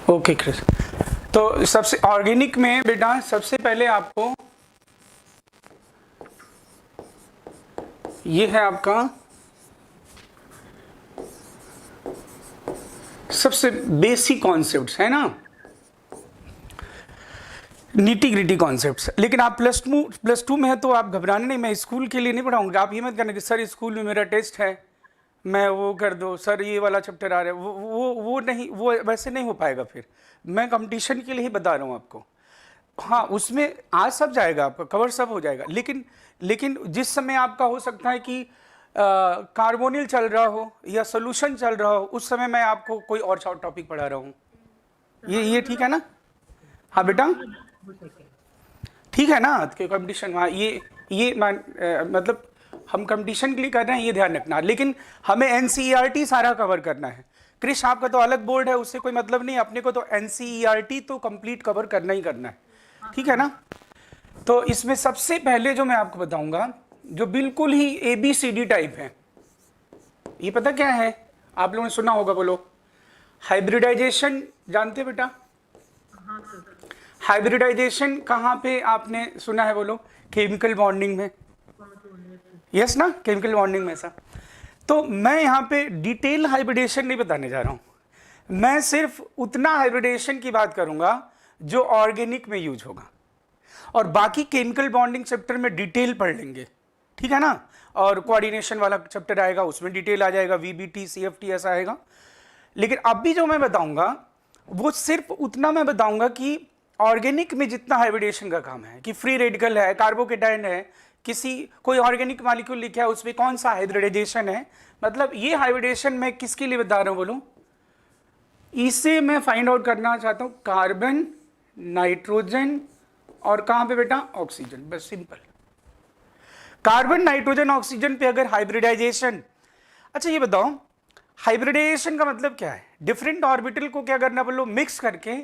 Okay Chris, तो सबसे organic में बेटा सबसे पहले आपको ये है आपका सबसे बेसिक कॉन्सेप्ट्स है ना, नीटी ग्रिटी कॉन्सेप्ट्स। लेकिन आप प्लस टू में है तो आप घबराने नहीं, मैं स्कूल के लिए नहीं पढ़ाऊंगा। आप ये मत करना कि सर स्कूल में मेरा टेस्ट है, मैं वो कर दो, सर ये वाला चैप्टर आ रहा है, वो नहीं, वो वैसे नहीं हो पाएगा। फिर मैं कंपटीशन के लिए ही बता रहा हूँ आपको। हाँ, उसमें आज सब जाएगा, आपका कवर सब हो जाएगा। लेकिन जिस समय आपका हो सकता है कि कार्बोनिल चल रहा हो या सोल्यूशन चल रहा हो, उस समय मैं आपको कोई और टॉपिक पढ़ा रहा हूँ। ये ठीक है ना? हाँ बेटा, ठीक है ना? कंपटीशन, हाँ ये मतलब हम कंपटीशन के लिए कर रहे हैं, ये ध्यान रखना। लेकिन हमें एनसीईआरटी सारा कवर करना है। क्रिश आपका तो अलग बोर्ड है, उससे कोई मतलब नहीं, अपने को तो एनसीईआरटी तो कंप्लीट कवर करना ही करना है, ठीक है ना? तो इसमें सबसे पहले जो मैं आपको बताऊंगा, जो बिल्कुल ही ABCD टाइप है, ये पता क्या है? आप लोगों ने सुना होगा, बोलो। हाइब्रिडाइजेशन जानते बेटा? हाइब्रिडाइजेशन कहाँ पे आपने सुना है, बोलो? केमिकल बॉन्डिंग में, यस ना, केमिकल बॉन्डिंग में ऐसा। तो मैं यहाँ पे डिटेल हाइब्रिडेशन नहीं बताने जा रहा हूँ, मैं सिर्फ उतना हाइब्रिडेशन की बात करूंगा जो ऑर्गेनिक में यूज होगा, और बाकी केमिकल बॉन्डिंग चैप्टर में डिटेल पढ़ लेंगे, ठीक है ना? और कोऑर्डिनेशन वाला चैप्टर आएगा, उसमें डिटेल आ जाएगा, VBT CFT ऐसा आएगा। लेकिन अभी जो मैं बताऊंगा वो सिर्फ उतना मैं बताऊंगा कि ऑर्गेनिक में जितना हाइब्रिडेशन का काम है, कि फ्री रेडिकल है, कार्बोकेटाइन है, किसी कोई ऑर्गेनिक मॉलिक्यूल लिखा है उसमें कौन सा हाइब्रिडाइजेशन है, मतलब ये हाइब्रिडेशन मैं किसके लिए बता रहा हूं, बोलो? इसे मैं फाइंड आउट करना चाहता हूं, कार्बन, नाइट्रोजन और कहां पे बेटा? ऑक्सीजन। बस सिंपल, कार्बन, नाइट्रोजन, ऑक्सीजन पे अगर हाइब्रिडाइजेशन। अच्छा ये बताओ, हाइब्रिडाइजेशन का मतलब क्या है? डिफरेंट ऑर्बिटल को क्या करना, बोलो? मिक्स करके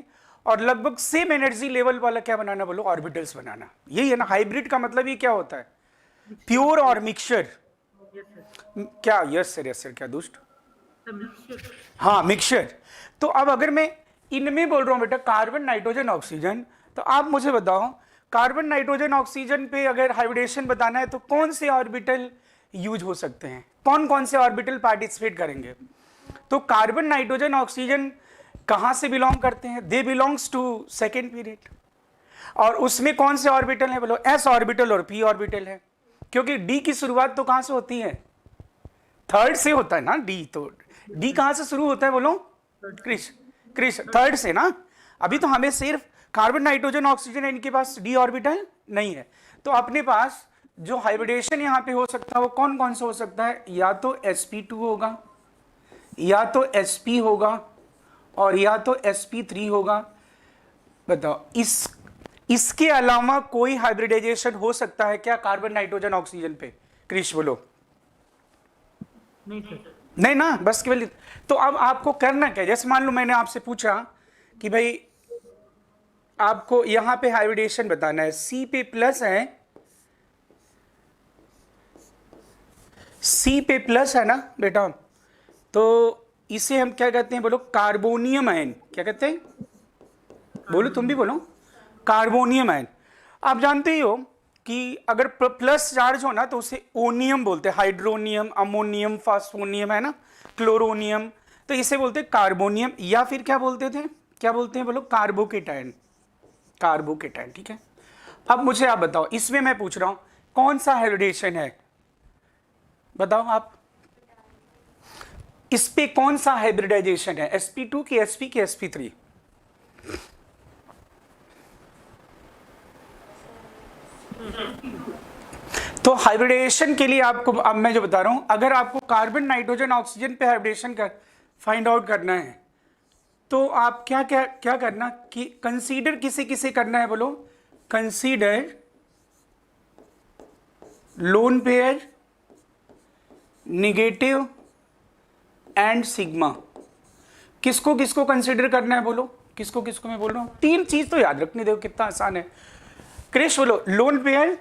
और लगभग सेम एनर्जी लेवल वाला क्या बनाना, बोलो? ऑर्बिटल्स बनाना। यही है ना हाइब्रिड का मतलब? ये क्या होता है? प्योर और मिक्सचर। क्या? यस सर, यस सर, क्या दुष्ट? हाँ, मिक्सचर। तो अब अगर मैं इनमें बोल रहा हूं बेटा कार्बन, नाइट्रोजन, ऑक्सीजन, तो आप मुझे बताओ, कार्बन, नाइट्रोजन, ऑक्सीजन पे अगर हाइब्रिडेशन बताना है तो कौन से ऑर्बिटल यूज हो सकते हैं, कौन कौन से ऑर्बिटल पार्टिसिपेट करेंगे? तो कार्बन, नाइट्रोजन, ऑक्सीजन कहां से बिलोंग करते हैं? They belongs to second period. और उसमें कौन से ऑर्बिटल है, बोलो? S ऑर्बिटल और P ऑर्बिटल है, क्योंकि D की शुरुआत तो कहां से होती है? थर्ड से होता है ना D। तो D कहां से शुरू होता है, बोलो? क्रिश थर्ड से ना। अभी तो हमें सिर्फ कार्बन, नाइट्रोजन, ऑक्सीजन, इनके पास D ऑर्बिटल नहीं है। तो अपने पास जो हाइब्रिडेशन यहां पे हो सकता है वो कौन कौन सा हो सकता है? या तो sp2 होगा, या तो sp होगा, और या तो sp3 होगा। बताओ, इसके अलावा कोई हाइब्रिडाइजेशन हो सकता है क्या कार्बन, नाइट्रोजन, ऑक्सीजन पे? क्रिश बोलो। नहीं ना, बस केवल। तो अब आपको करना क्या? जैसे मान लो मैंने आपसे पूछा कि भाई आपको यहां पे हाइब्रिडेशन बताना है, C पे प्लस है, C पे प्लस है ना बेटा, तो इसे हम क्या कहते हैं, बोलो? Carbonium ion. क्या कहते हैं, बोलो? तुम भी बोलो। Carbonium ion. आप जानते ही हो कि अगर प्लस चार्ज हो ना तो उसे ओनियम बोलते हैं, हाइड्रोनियम, अमोनियम, फास्फोनियम, है ना, क्लोरोनियम। तो इसे बोलते हैं कार्बोनियम, या फिर क्या बोलते थे, क्या बोलते हैं, बोलो? कार्बोकेटाइन। कार्बोकेटाइन, ठीक है। अब मुझे आप बताओ, इसमें मैं पूछ रहा हूं कौन सा हाइब्रिडेशन है, बताओ आप। इस पे कौन सा हाइब्रिडाइजेशन है? sp2 की sp की sp3? तो हाइब्रिडेशन के लिए आपको अब मैं जो बता रहा हूं, अगर आपको कार्बन, नाइट्रोजन, ऑक्सीजन पे हाइब्रिडेशन का फाइंड आउट करना है तो आप क्या क्या क्या करना कि कंसीडर किसे किसे करना है, बोलो? Consider lone pair, negative and sigma. किसको किसको कंसीडर करना है, बोलो? किसको किसको मैं बोल रहा हूं? तीन चीज तो याद रखनी, देखो कितना आसान है। क्रिश बोलो लोन पेयर,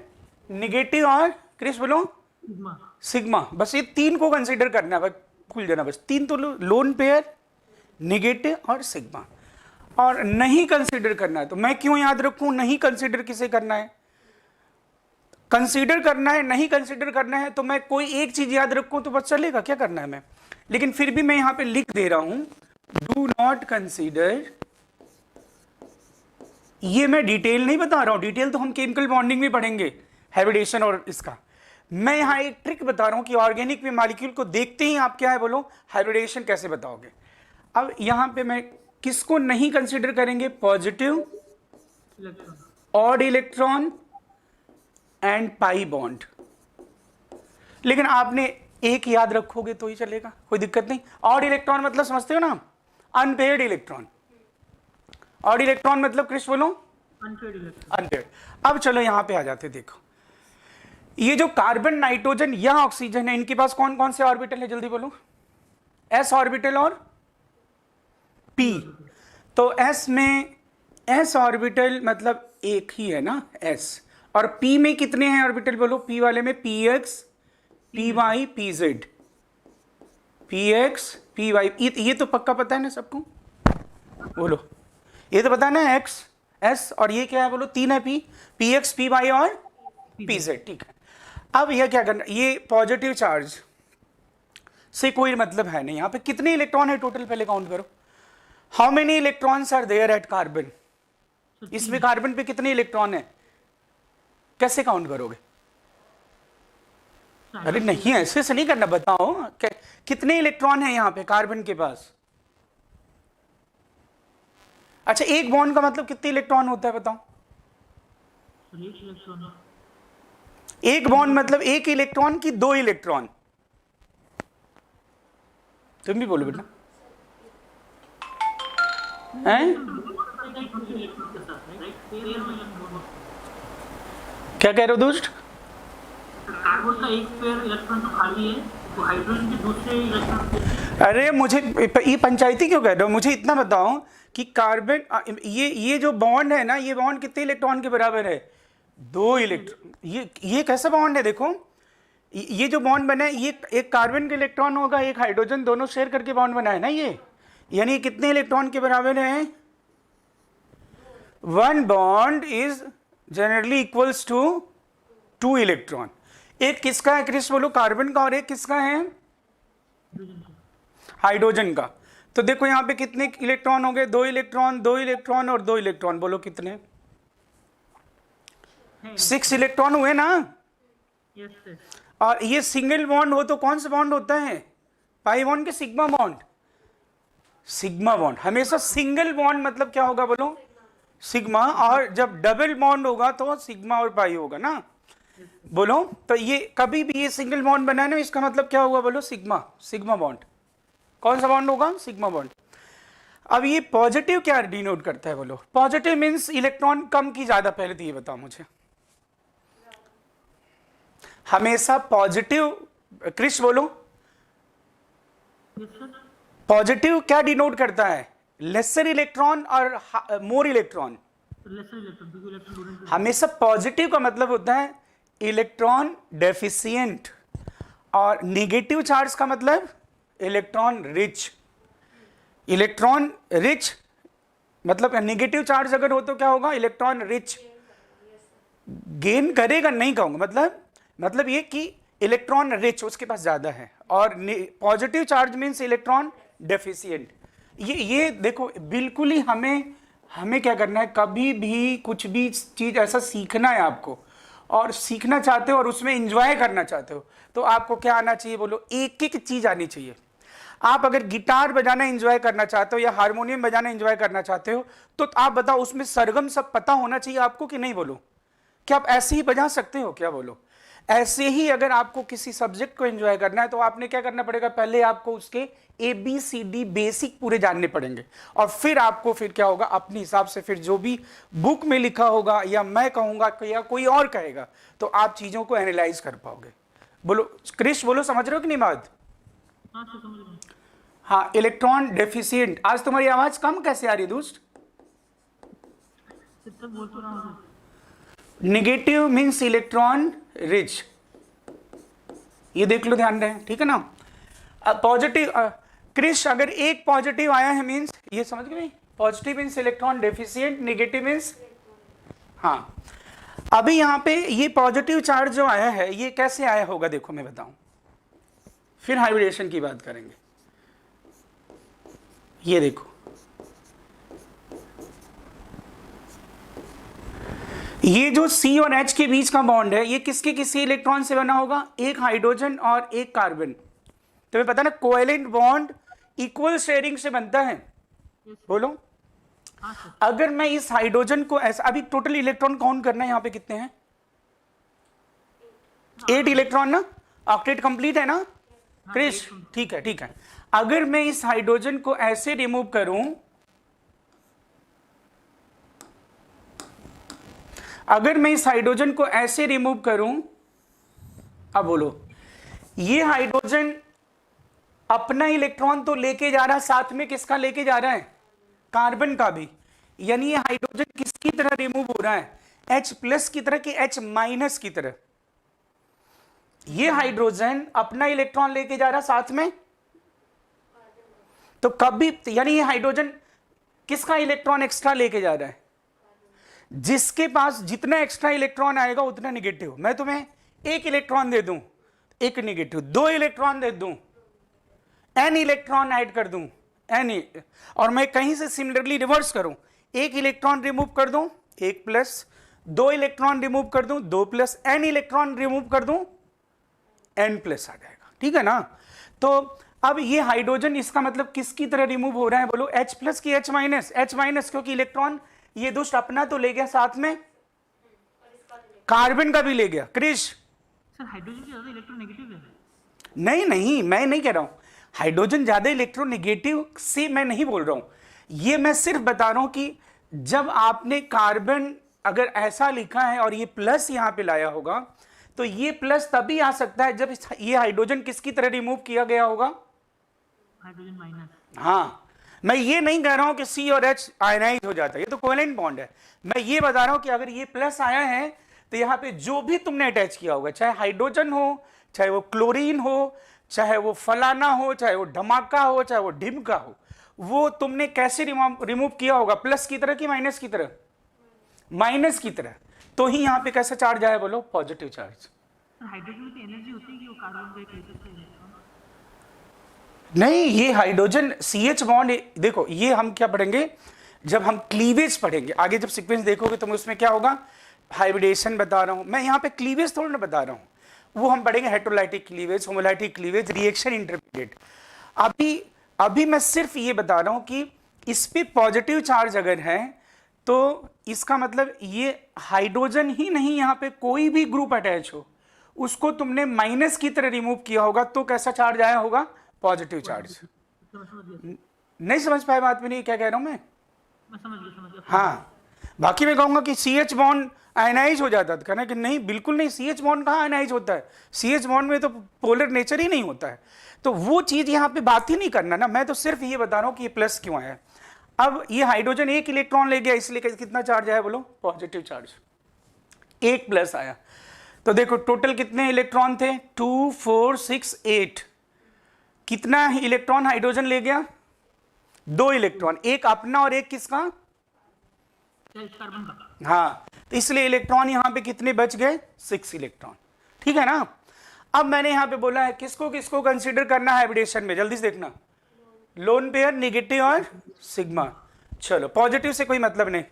निगेटिव और क्रिश बोलो सिग्मा। बस ये तीन को कंसीडर करना है, खुल जाना बस। तीन तो लोन पेयर, निगेटिव और सिग्मा। और नहीं कंसीडर करना है। तो मैं क्यों याद रखूं नहीं कंसीडर किसे करना है? कंसीडर करना है, नहीं कंसीडर करना है, तो मैं कोई एक चीज याद रखूं तो बस चलेगा, क्या करना है मैं। लेकिन फिर भी मैं यहां पे लिख दे रहा हूं डू नॉट कंसीडर। ये मैं डिटेल नहीं बता रहा हूं, डिटेल तो हम केमिकल बॉन्डिंग में पढ़ेंगे, हैबिटेशन और इसका। मैं यहां एक ट्रिक बता रहा हूं कि ऑर्गेनिक में मॉलिक्यूल को देखते ही आप क्या है बोलो हाइब्रिडेशन कैसे बताओगे। अब यहां पे मैं किसको नहीं कंसीडर करेंगे? Positive, odd electron and pi bond. लेकिन आपने एक याद रखोगे तो ही चलेगा, कोई दिक्कत नहीं। ऑड इलेक्ट्रॉन मतलब समझते हो ना, अनपेयर्ड इलेक्ट्रॉन। ऑड इलेक्ट्रॉन मतलब क्रिश बोलो अनपेयर्ड। अब चलो यहां पे आ जाते, देखो ये जो कार्बन, नाइट्रोजन या ऑक्सीजन है, इनके पास कौन कौन से ऑर्बिटल है जल्दी बोलो? एस ऑर्बिटल और पी। तो एस में एस ऑर्बिटल मतलब एक ही है ना एस, और पी में कितने हैं ऑर्बिटल बोलो? पी वाले में P X, P Y, P Z, P X, P Y. ये तो पक्का पता है ना सबको, बोलो ये तो पता है ना, एक्स एस, और ये क्या है बोलो? तीन है P, P X, P Y और पी जेड, ठीक है। अब यह क्या करना, ये पॉजिटिव चार्ज से कोई मतलब है नहीं। यहां पे कितने इलेक्ट्रॉन है टोटल पहले काउंट करो। How many electrons are there at carbon? इसमें कार्बन पे कितने इलेक्ट्रॉन है, कैसे काउंट करोगे? अरे नहीं ऐसे से नहीं करना, बताओ कितने इलेक्ट्रॉन है यहां पे कार्बन के पास? अच्छा एक बॉन्ड का मतलब कितने इलेक्ट्रॉन होता है बताओ? एक बॉन्ड मतलब एक इलेक्ट्रॉन की दो इलेक्ट्रॉन। तुम भी बोलो बेटा, हैं? क्या कह रहे हो दोस्त? कार्बन का एक पेयर इलेक्ट्रॉन तो खाली है, तो हाइड्रोजन के दूसरे इलेक्ट्रॉन। अरे मुझे ये पंचायती क्यों कह रहे हो? मुझे इतना बताओ कि कार्बन ये जो बॉन्ड है ना, ये बॉन्ड कितने इलेक्ट्रॉन के बराबर है? दो इलेक्ट्रॉन। ये कैसा बॉन्ड है? देखो ये जो बॉन्ड बना है, ये एक कार्बन का इलेक्ट्रॉन होगा, एक हाइड्रोजन, दोनों शेयर करके बॉन्ड बना है ना ये, यानी कितने इलेक्ट्रॉन के बराबर है? One bond is generally equals to two electron. एक किसका है क्रिस बोलो? कार्बन का, और एक किसका है? हाइड्रोजन का। तो देखो यहां पे कितने इलेक्ट्रॉन हो गए? दो इलेक्ट्रॉन, दो इलेक्ट्रॉन और दो इलेक्ट्रॉन, बोलो कितने? 6 इलेक्ट्रॉन हुए ना। और ये सिंगल बॉन्ड हो तो कौन सा बॉन्ड होता है? पाई बॉन्ड के सिग्मा बॉन्ड? Sigma bond. हमेशा सिंगल बॉन्ड मतलब क्या होगा बोलो? सिग्मा, और जब डबल बॉन्ड होगा तो सिग्मा और पाई होगा ना, बोलो। तो ये कभी भी ये सिंगल बॉन्ड बना है ना, इसका मतलब क्या होगा बोलो? Sigma, sigma bond. कौन सा बॉन्ड होगा? Sigma bond. अब ये पॉजिटिव क्या डिनोट करता है बोलो? पॉजिटिव मींस इलेक्ट्रॉन कम की ज्यादा। पहले तो ये बताओ मुझे, हमेशा पॉजिटिव क्रिश बोलो, पॉजिटिव क्या डिनोट करता है? लेसर इलेक्ट्रॉन और मोर इलेक्ट्रॉन। हमेशा पॉजिटिव का मतलब होता है इलेक्ट्रॉन डेफिशिएंट, और नेगेटिव चार्ज का मतलब इलेक्ट्रॉन रिच। इलेक्ट्रॉन रिच मतलब नेगेटिव चार्ज अगर हो तो क्या होगा? इलेक्ट्रॉन रिच गेन करेगा, नहीं कहूंगा, मतलब ये कि इलेक्ट्रॉन रिच उसके पास ज्यादा है, और positive charge means electron deficient. ये देखो बिल्कुल ही हमें क्या करना है, कभी भी कुछ भी चीज ऐसा सीखना है आपको, और सीखना चाहते हो और उसमें एंजॉय करना चाहते हो, तो आपको क्या आना चाहिए बोलो? एक एक चीज आनी चाहिए। आप अगर गिटार बजाना एंजॉय करना चाहते हो या हारमोनियम बजाना एंजॉय करना चाहते हो, तो आप बताओ उसमें सरगम सब पता होना चाहिए आपको कि नहीं बोलो? क्या आप ऐसे ही बजा सकते हो क्या बोलो? ऐसे ही अगर आपको किसी सब्जेक्ट को एंजॉय करना है तो आपने क्या करना पड़ेगा? पहले आपको उसके ABCD बेसिक पूरे जानने पड़ेंगे, और फिर आपको फिर क्या होगा? अपने हिसाब से फिर जो भी बुक में लिखा होगा या मैं कहूंगा या कोई और कहेगा, तो आप चीजों को एनालाइज कर पाओगे। बोलो क्रिश, बोलो समझ रहे हो कि नहीं बात? हाँ, इलेक्ट्रॉन डेफिशिएंट। आज तुम्हारी आवाज कम कैसे आ रही है दोस्त? नेगेटिव मीन्स इलेक्ट्रॉन रिच, ये देख लो, ध्यान रहे, ठीक है ना। पॉजिटिव क्रिश, अगर एक पॉजिटिव आया है मीन्स ये समझ गए, positive means electron deficient, negative means, हाँ। अभी यहाँ पे ये पॉजिटिव चार्ज जो आया है ये कैसे आया होगा, देखो मैं बताऊं, फिर हाइब्रिडेशन की बात करेंगे। ये देखो, ये जो C और H के बीच का बॉन्ड है ये किसके किसी इलेक्ट्रॉन से बना होगा, एक हाइड्रोजन और एक कार्बन। तुम्हें पता ना कोवेलेंट बॉन्ड इक्वल शेयरिंग से बनता है, बोलो। अगर मैं इस हाइड्रोजन को ऐसा, अभी टोटल इलेक्ट्रॉन काउंट करना है, यहाँ पे कितने हैं, 8 इलेक्ट्रॉन ना, ऑक्टेट कंप्लीट है ना क्रिश, ठीक है ठीक है। अगर मैं इस हाइड्रोजन को ऐसे रिमूव करूं, अगर मैं इस हाइड्रोजन को ऐसे रिमूव करूं, अब बोलो, ये हाइड्रोजन अपना इलेक्ट्रॉन तो लेके जा रहा है, साथ में किसका लेके जा रहा है, कार्बन का भी। यानी ये हाइड्रोजन किसकी तरह रिमूव हो रहा है, H+ की तरह कि H- की तरह। ये हाइड्रोजन अपना इलेक्ट्रॉन लेके जा रहा है साथ में, तो कभी, यानी ये हाइड्रोजन किसका इलेक्ट्रॉन एक्स्ट्रा लेके जा रहा है, जिसके पास जितना एक्स्ट्रा इलेक्ट्रॉन आएगा उतना निगेटिव। मैं तुम्हें एक इलेक्ट्रॉन दे दूं, एक निगेटिव, 2 इलेक्ट्रॉन दे दूं, n इलेक्ट्रॉन ऐड कर दूं, n, और मैं कहीं से सिमिलरली रिवर्स करूं, एक इलेक्ट्रॉन रिमूव कर दूं, 1+, 2 इलेक्ट्रॉन रिमूव कर दूं, 2+, n इलेक्ट्रॉन रिमूव कर दूं, n+ आ जाएगा, ठीक है ना। तो अब ये हाइड्रोजन, इसका मतलब किसकी तरह रिमूव हो रहा है, बोलो, H+ की H-, क्योंकि इलेक्ट्रॉन ये दुष्ट अपना तो ले गया, साथ में कार्बन का भी ले गया। क्रिश, सर हाइड्रोजन से ज्यादा इलेक्ट्रोनेगेटिव है? नहीं नहीं, मैं नहीं कह रहा हूं हाइड्रोजन ज्यादा इलेक्ट्रोनेगेटिव से, मैं नहीं बोल रहा हूं, ये मैं सिर्फ बता रहा हूं कि जब आपने कार्बन अगर ऐसा लिखा है और ये प्लस यहां पे लाया होगा, तो ये प्लस तभी आ सकता है जब ये हाइड्रोजन किसकी तरह रिमूव किया गया होगा, हाइड्रोजन माइनस। हाँ, मैं ये नहीं कह रहा हूं कि C और H आयनाइज हो जाता है, ये तो कोवेलेंट बॉन्ड है। मैं ये बता रहा हूं कि अगर ये प्लस आया है तो यहां पे जो भी तुमने अटैच किया होगा, चाहे हाइड्रोजन हो, चाहे वो क्लोरीन हो, चाहे वो फलाना हो, चाहे वो धमाका हो, चाहे वो ढिमका हो, वो तुमने कैसे रिमूव किया होगा, प्लस की तरह कि माइनस की तरह, माइनस की तरह। तो ही यहां पे कैसा चार्ज आया, बोलो, पॉजिटिव चार्ज। हाइड्रोजन में एनर्जी होती है कि वो कार्बन का एक ले सकता है इलेक्ट्रॉन? नहीं, ये हाइड्रोजन CH बॉन्ड, देखो ये हम क्या पढ़ेंगे जब हम क्लीवेज पढ़ेंगे आगे, जब सीक्वेंस देखोगे तो उसमें क्या होगा, हाइब्रिडेशन बता रहा हूं मैं, यहाँ पे क्लीवेज थोड़ा ना बता रहा हूं, वो हम पढ़ेंगे heterolytic cleavage, homolytic cleavage, reaction intermediate. अभी मैं सिर्फ ये बता रहा हूं कि इस पे पॉजिटिव चार्ज अगर है तो इसका मतलब ये हाइड्रोजन ही नहीं, यहाँ पे कोई भी ग्रुप अटैच हो उसको तुमने माइनस की तरह रिमूव किया होगा तो कैसा चार्ज आया होगा, पॉजिटिव चार्ज। नहीं समझ पाए बात में, नहीं क्या कह रहा हूं मैं समझ गया। हाँ, बाकी मैं कहूंगा कि CH बॉन्ड आयनाइज हो जाता था, कहना कि नहीं, बिल्कुल नहीं, CH बॉन्ड कहाँ आयनाइज होता है, CH बॉन्ड में तो पोलर नेचर ही नहीं होता है, तो वो चीज यहाँ पे बात ही नहीं करना ना, मैं तो सिर्फ ये बता रहा हूँ कि ये प्लस क्यों आया। अब ये हाइड्रोजन एक इलेक्ट्रॉन ले गया, इसलिए कितना चार्ज आया, बोलो, पॉजिटिव चार्ज, 1+ आया। तो देखो टोटल कितने इलेक्ट्रॉन थे, 2, 4, 6, 8, कितना इलेक्ट्रॉन हाइड्रोजन ले गया, 2 इलेक्ट्रॉन, एक अपना और एक किसका, कार्बन का। हाँ, तो इसलिए इलेक्ट्रॉन यहां पे कितने बच गए, 6 इलेक्ट्रॉन, ठीक है ना। अब मैंने यहां पे बोला है किसको किसको कंसीडर करना है हाइब्रिडेशन में, जल्दी से देखना, लोन पेयर, नेगेटिव और सिग्मा। चलो, पॉजिटिव से कोई मतलब नहीं,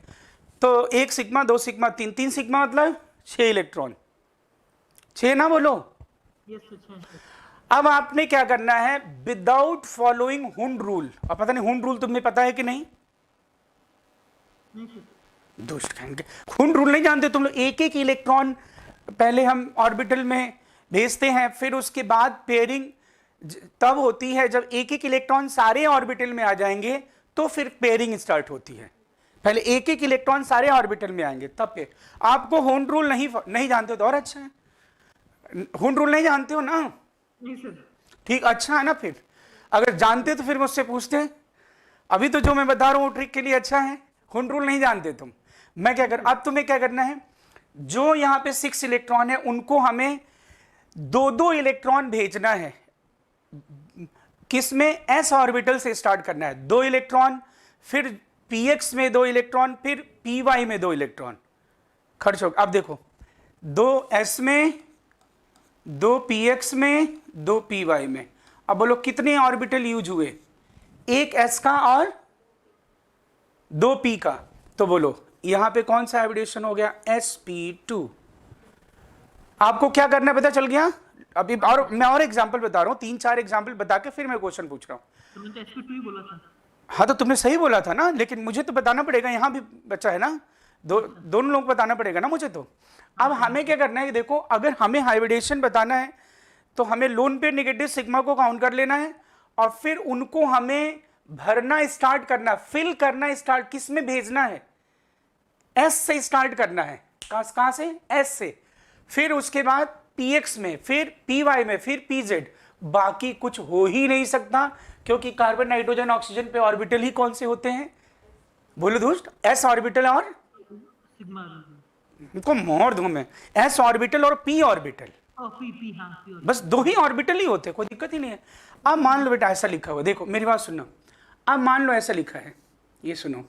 तो 1 सिग्मा, 2 सिग्मा, 3 सिग्मा, मतलब 6 इलेक्ट्रॉन, 6 ना, बोलो। अब आपने क्या करना है, विदाउट फॉलोइंग हुंड रूल, अब पता नहीं हुंड रूल तुम्हें पता है कि नहीं, दुष्ट कहेंगे, हुंड रूल नहीं जानते तुम लोग, एक एक इलेक्ट्रॉन पहले हम ऑर्बिटल में भेजते हैं, फिर उसके बाद पेयरिंग तब होती है जब एक एक इलेक्ट्रॉन सारे ऑर्बिटल में आ जाएंगे तो फिर पेयरिंग स्टार्ट होती है, पहले एक एक इलेक्ट्रॉन सारे ऑर्बिटल में आएंगे तब पे। आपको हुंड रूल नहीं जानते हो तो और अच्छा है, हुंड रूल नहीं जानते हो ना, ठीक, अच्छा है ना, फिर अगर जानते तो फिर मुझसे पूछते, अभी तो जो मैं बता रहा हूं ट्रिक के लिए अच्छा है, हुंड रूल नहीं जानते तुम। मैं क्या कर, अब तुम्हें क्या करना है, जो यहां पे 6 इलेक्ट्रॉन है उनको हमें 2-2 इलेक्ट्रॉन भेजना है, किसमें, s ऑर्बिटल से स्टार्ट करना है, 2 इलेक्ट्रॉन, फिर px में 2 इलेक्ट्रॉन, फिर py में 2 इलेक्ट्रॉन खर्च हो। अब देखो 2s में, 2 px में, 2 py में। अब बोलो कितने ऑर्बिटल यूज हुए, एक s का और 2 p का। तो बोलो यहां पे कौन सा हाइब्रिडेशन हो गया, sp2। आपको क्या करना है पता चल गया। अभी और मैं और एग्जांपल बता रहा हूं, 3-4 एग्जांपल बता के फिर मैं क्वेश्चन पूछ रहा हूं। तो मैंने तो SP2 ही बोला था। हाँ तो तुमने सही बोला था ना, लेकिन मुझे तो बताना पड़ेगा, यहाँ भी बच्चा है ना, दोनों लोग बताना पड़ेगा ना मुझे। तो अब हमें क्या करना है कि देखो, अगर हमें हाइब्रिडेशन बताना है तो हमें लोन पेयर नेगेटिव सिग्मा को काउंट कर लेना है, और फिर उनको हमें भरना स्टार्ट करना, फिल करना स्टार्ट, किस में भेजना है, एस से स्टार्ट करना है। कहां से, एस से। फिर उसके बाद px में, फिर py में, फिर pz। बाकी कुछ हो ही नहीं सकता, क्योंकि कार्बन नाइट्रोजन ऑक्सीजन पे ऑर्बिटल ही कौन से होते हैं, बोलो दोस्त, s ऑर्बिटल और सिग्मा इनको मोड़ दूं मैं, s ऑर्बिटल और p ऑर्बिटल, p हाँ p बस 2 ही ऑर्बिटल ही होते, कोई दिक्कत ही नहीं है। अब मान लो बेटा ऐसा लिखा हुआ, देखो मेरी बात सुनो, अब मान लो ऐसा लिखा है, ये सुनो,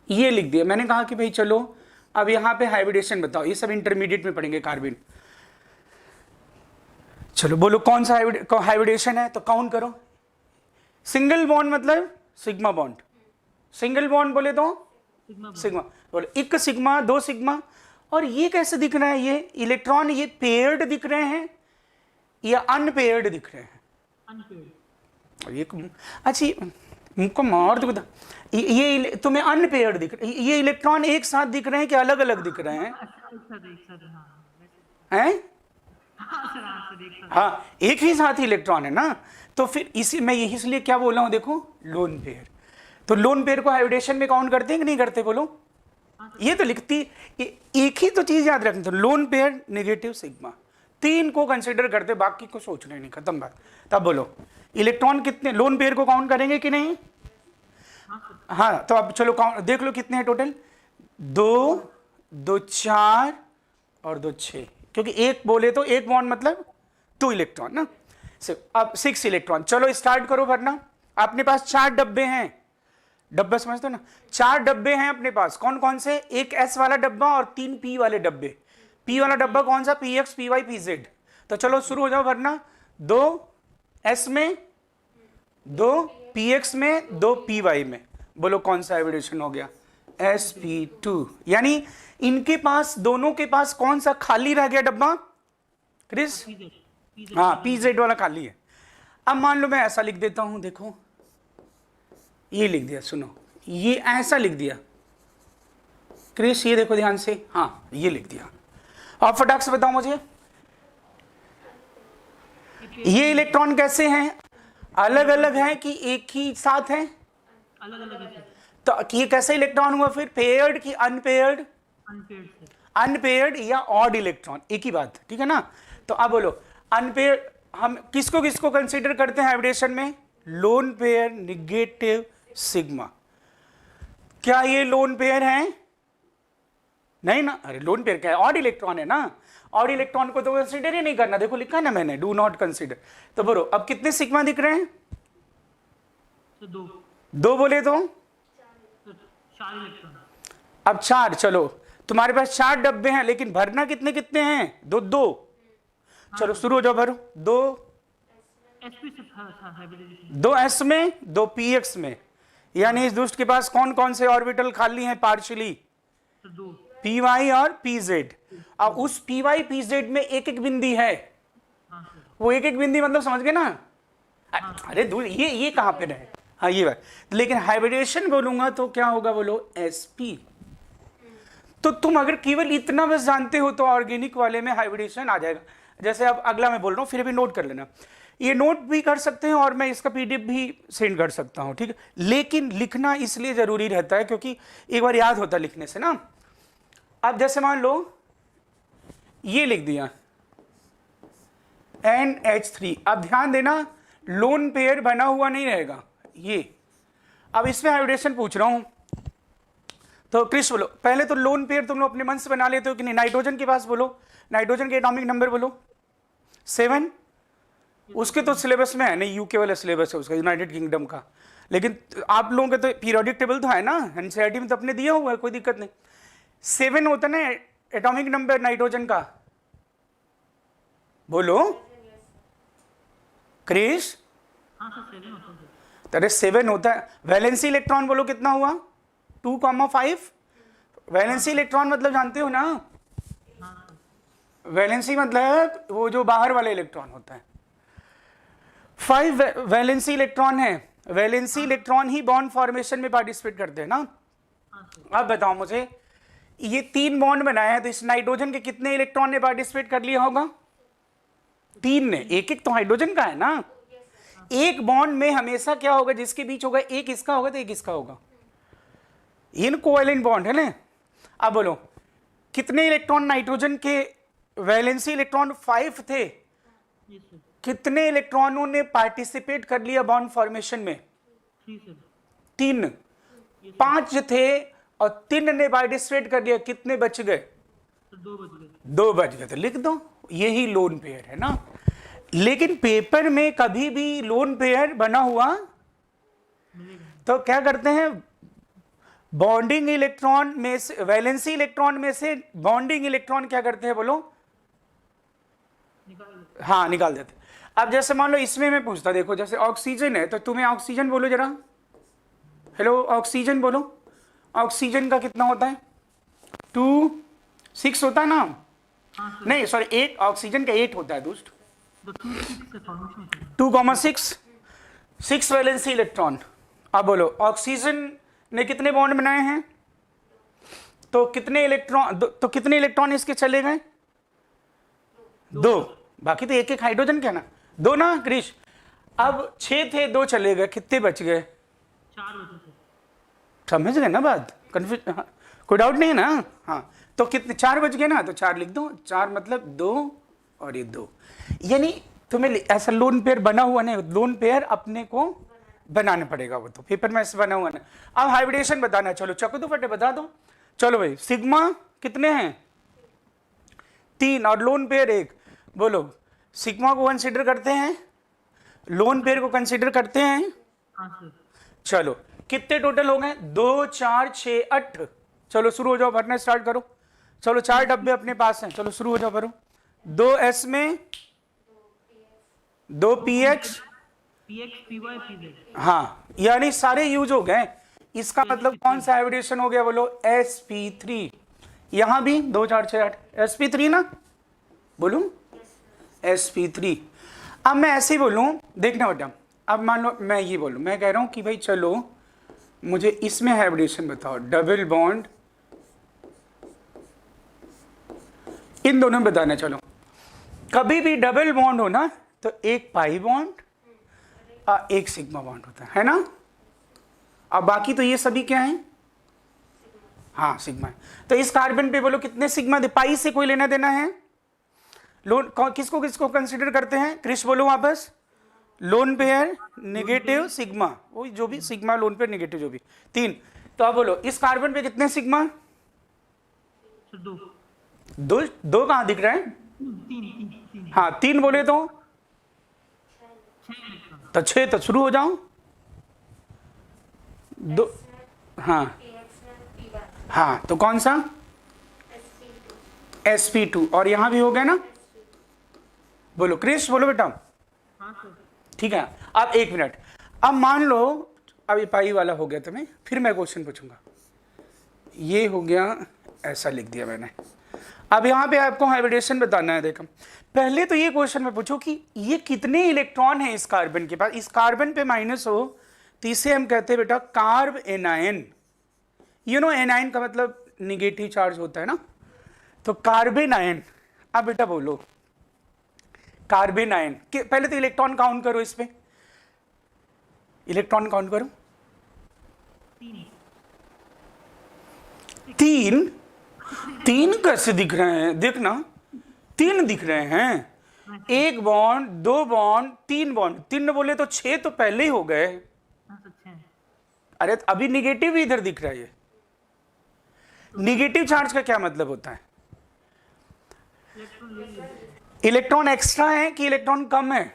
ये लिख दिया मैंने, कहा कि भाई चलो अब यहां पे हाइब्रिडेशन बताओ, ये सब इंटरमीडिएट में पढ़ेंगे कार्बन। चलो बोलो कौन सा हाइब्रिडेशन है, तो काउंट करो। सिंगल बॉन्ड मतलब सिग्मा बॉन्ड, सिंगल बॉन्ड बोले तो सिग्मा, बोलो एक सिग्मा, 2 सिग्मा। और ये कैसे दिख रहा है, ये इलेक्ट्रॉन ये पेयर्ड दिख रहे हैं या अनपेयर्ड दिख रहे हैं, अनपेयर्ड। ये अच्छा मुझको मार दो बता, ये तुम्हें अनपेयर्ड दिख रहे, ये इलेक्ट्रॉन एक साथ दिख रहे हैं कि अलग अलग दिख रहे हैं, हैं? हाँ एक ही साथ ही इलेक्ट्रॉन है ना। तो फिर इसी मैं यही इसलिए क्या बोल रहा हूं, देखो लोन पेयर, तो लोन पेयर को हाइब्रिडेशन में काउंट करते हैं कि नहीं करते, बोलो। ये तो लिखती, एक ही तो चीज याद रखनी, तो लोन पेयर नेगेटिव सिग्मा, 3 को कंसिडर करते, बाकी को सोचना नहीं, खत्म बात। तब बोलो इलेक्ट्रॉन कितने, लोन पेयर को काउंट करेंगे कि नहीं, हाँ तो अब चलो काउंट देख लो कितने हैं टोटल, 2, 2 4 और 2 6, क्योंकि एक बोले तो एक बॉन्ड मतलब 2 इलेक्ट्रॉन ना। अब 6 इलेक्ट्रॉन, चलो स्टार्ट करो भरना। अपने पास 4 डब्बे हैं, डब्बा समझते हो ना, 4 डब्बे हैं अपने पास, कौन कौन से, एक S वाला डब्बा और 3 P वाले डब्बे। P वाला डब्बा कौन सा, PX PY PZ। तो चलो शुरू हो जाओ भरना, 2 S में, 2 PX में, 2 PY में। बोलो कौन सा हाइब्रिडेशन हो गया, sp2। यानी इनके पास, दोनों के पास कौन सा खाली रह गया डब्बा, क्रिस, हाँ pz वाला खाली है। अब मान लो मैं ऐसा लिख देता हूं, देखो ये लिख दिया, सुनो ये ऐसा लिख दिया क्रिस, ये देखो ध्यान से, हाँ ये लिख दिया। और फटाक से बताओ मुझे, ये इलेक्ट्रॉन कैसे हैं, अलग अलग हैं कि एक ही साथ हैं, अलग अलग है। तो ये कैसे इलेक्ट्रॉन हुआ फिर, पेयर्ड कि अनपेयर्ड, अनपेयर्ड। अनपेयर्ड या ऑड इलेक्ट्रॉन, एक ही बात, ठीक है ना। तो अब बोलो अनपेयर्ड, हम किसको किसको कंसीडर करते हैं हाइब्रिडेशन में, लोन पेयर नेगेटिव सिग्मा। क्या ये लोन पेयर है, नहीं ना, अरे लोन पेयर क्या है, ऑड इलेक्ट्रॉन है ना, ऑड इलेक्ट्रॉन को तो कंसीडर ही नहीं करना, देखो लिखा है ना मैंने, डू नॉट कंसीडर। तो बोलो अब कितने सिग्मा दिख रहे हैं, तो 2 बोले तो 4 इलेक्ट्रॉन। अब 4, चलो तुम्हारे पास 4 डब्बे हैं, लेकिन भरना कितने कितने हैं, 2। चलो शुरू हो जाओ भरो, 2 SP से था हाइब्रिडेशन, 2 S में, 2 PX में। यानी इस दुष्ट के पास कौन कौन से ऑर्बिटल खाली हैं पार्शियली, तो 2 PY और PZ। अब उस PY PZ में एक एक बिंदी है, हाँ सर, वो एक एक बिंदी मतलब समझ गए ना। अरे दूर ये कहां पे रहे, हाँ ये बात। लेकिन हाइब्रिडेशन बोलूंगा तो क्या होगा, बोलो sp। तो तुम अगर केवल इतना बस जानते हो तो ऑर्गेनिक वाले में हाइब्रिडेशन आ जाएगा। जैसे अब अगला मैं बोल रहा हूँ, फिर भी नोट कर लेना, ये नोट भी कर सकते हैं और मैं इसका PDF भी सेंड कर सकता हूँ, ठीक है। लेकिन लिखना इसलिए जरूरी रहता है क्योंकि एक बार याद होता है लिखने से ना। अब जैसे मान लो ये लिख दिया NH3, अब ध्यान देना लोन पेयर बना हुआ नहीं रहेगा ये। अब इसमें हाइब्रिडेशन पूछ रहा हूं, तो क्रिस बोलो पहले तो लोन पेयर तुम लोग अपने मन से बना लेते हो कि नहीं, नाइट्रोजन के पास बोलो, नाइट्रोजन के एटॉमिक नंबर बोलो 7, उसके तो सिलेबस में है नहीं, यूके वाला सिलेबस है उसका, यूनाइटेड किंगडम का। लेकिन आप लोगों के तो पीरियोडिक टेबल तो है ना, एनसीईआरटी में तो अपने दिया हुआ है, कोई दिक्कत नहीं। 7 होता ना एटॉमिक नंबर नाइट्रोजन का, बोलो क्रिश। हाँ सर 7 होता है। अरे 7 होता है। वैलेंसी इलेक्ट्रॉन बोलो कितना हुआ? 2,5। वैलेंसी इलेक्ट्रॉन मतलब जानते हो ना, हाँ सर। वैलेंसी मतलब वो जो बाहर वाला इलेक्ट्रॉन होता है। 5 वैलेंसी इलेक्ट्रॉन है। वैलेंसी इलेक्ट्रॉन ही बॉन्ड फॉर्मेशन में पार्टिसिपेट करते हैं ना। हाँ सर। अब बताओ मुझे, ये 3 बॉन्ड बनाया है, तो इस नाइट्रोजन के कितने इलेक्ट्रॉन ने पार्टिसिपेट कर लिया होगा? 3 ने। एक एक तो हाइड्रोजन का है ना। एक बॉन्ड में हमेशा क्या होगा, जिसके बीच होगा, एक इसका होगा तो एक इसका होगा। ये कोवैलेंट बॉन्ड है ना। अब बोलो कितने इलेक्ट्रॉन नाइट्रोजन के वैलेंसी इलेक्ट्रॉन 5 थे, यस सर। कितने इलेक्ट्रॉनों ने पार्टिसिपेट कर लिया बॉन्ड फॉर्मेशन में? 3 सर। 3। 5 थे और 3 ने पार्टिसिपेट कर लिया, कितने बच गए? सर 2 बच गए। 2 बच गए। तो लिख दो, यही लोन पेयर है ना। लेकिन पेपर में कभी भी लोन पेयर बना हुआ मिलेगा। तो क्या करते हैं, बॉन्डिंग इलेक्ट्रॉन में से, वैलेंसी इलेक्ट्रॉन में से बॉन्डिंग इलेक्ट्रॉन क्या करते हैं बोलो? निकाल। हाँ, निकाल देते। अब जैसे मान लो इसमें मैं पूछता, देखो जैसे ऑक्सीजन है, तो तुम्हें ऑक्सीजन बोलो जरा। हेलो ऑक्सीजन बोलो। ऑक्सीजन का कितना होता है? 2 6 होता है ना। हाँ सर। नहीं सॉरी, 8। ऑक्सीजन का 8 होता है दोस्त। तो 2 6 से फॉर्मेशन होता है। 2,6 6 वैलेंसी इलेक्ट्रॉन। अब बोलो ऑक्सीजन ने कितने बॉन्ड बनाए हैं? तो कितने इलेक्ट्रॉन इसके चले गए? 2। बाकी तो एक एक हाइड्रोजन क्या ना, 2 ना क्रिश। अब 6 थे, 2 चले गए, कितने बच गए? 4 बचे सर। समझ गए ना बात? कंफ्यूज, हाँ, कोई डाउट नहीं है ना? हाँ, तो कितने? 4 बच गए ना, तो 4 लिख दो। 4 मतलब 2 और ये 2। यानी तुम्हें ऐसा लोन पेयर बना हुआ नहीं, लोन पेयर अपने को बनाना पड़ेगा, वो तो पेपर में ऐसे बना हुआ ना। अब हाइब्रिडेशन बताना, चलो चको तो फटे बता दो। चलो भाई, सिग्मा कितने हैं? 3 और लोन पेयर 1। बोलो सिग्मा को कंसीडर करते हैं, लोन पेयर को कंसीडर करते हैं। हाँ सर। चलो कितने टोटल हो गए? 2 4 6 8। चलो शुरू हो जाओ, भरना स्टार्ट करो। चलो 4 डब्बे अपने पास हैं, चलो शुरू हो जाओ, भरो। 2 S में 2 PX, PX PY PZ। हाँ, यानी सारे यूज हो गए। इसका मतलब कौन सा हाइब्रिडेशन हो गया बोलो? sp3। यहां भी 2 4 6 8 sp3 ना, बोलूं sp3। अब मैं ऐसे ही बोलूं, देखना बेटा। अब मान लो मैं ये बोलूं, मैं कह रहा हूं कि भाई चलो मुझे इसमें हाइब्रिडेशन बताओ, डबल बॉन्ड इन दोनों में बताना। चलो कभी भी डबल बॉन्ड हो ना, तो एक पाई बॉन्ड और एक सिग्मा बॉन्ड होता है ना। अब बाकी तो ये सभी क्या है? हाँ सिग्मा है। तो इस कार्बन पे बोलो कितने सिग्मा? पाई से कोई लेना देना है? लोन किसको किसको कंसीडर करते हैं क्रिश, बोलो वापस। लोन पेयर नेगेटिव सिग्मा, वो जो भी सिग्मा लोन पेयर नेगेटिव जो भी 3। तो अब बोलो इस कार्बन पे कितने सिग्मा? सर 2 2 कहाँ दिख रहा है? 3 हाँ 3 बोले तो 6। तो शुरू हो जाओ। 2, हाँ हाँ, तो कौन सा? sp2। और यहां भी हो गया ना। बोलो क्रिश, बोलो बेटा। हाँ सर। ठीक है। अब 1 मिनट, अब मान लो अब ये पाई वाला हो गया तुम्हें, फिर मैं क्वेश्चन पूछूंगा। ये हो गया, ऐसा लिख दिया मैंने। अब यहाँ पे आपको हाइब्रिडेशन बताना है। देखो पहले तो ये क्वेश्चन में पूछो कि ये कितने इलेक्ट्रॉन है इस कार्बन के पास। इस कार्बन पे माइनस हो तो इसे हम कहते हैं बेटा carb anion. You know anion का मतलब निगेटिव चार्ज होता है ना, तो कार्बन आयन। अब बेटा बोलो कार्बन आयन के पहले तो इलेक्ट्रॉन काउंट करो, इस पे इलेक्ट्रॉन काउंट करो। 3 कैसे दिख रहे हैं? देखना 3 दिख रहे हैं। 1 बॉन्ड 2 बॉन्ड 3 बॉन्ड, 3 बोले तो 6 तो पहले ही हो गए। हाँ सर 6। अरे तो अभी निगेटिव भी इधर दिख रहा है। ये निगेटिव चार्ज का क्या मतलब होता है? इलेक्ट्रॉन एक्स्ट्रा है कि इलेक्ट्रॉन कम है?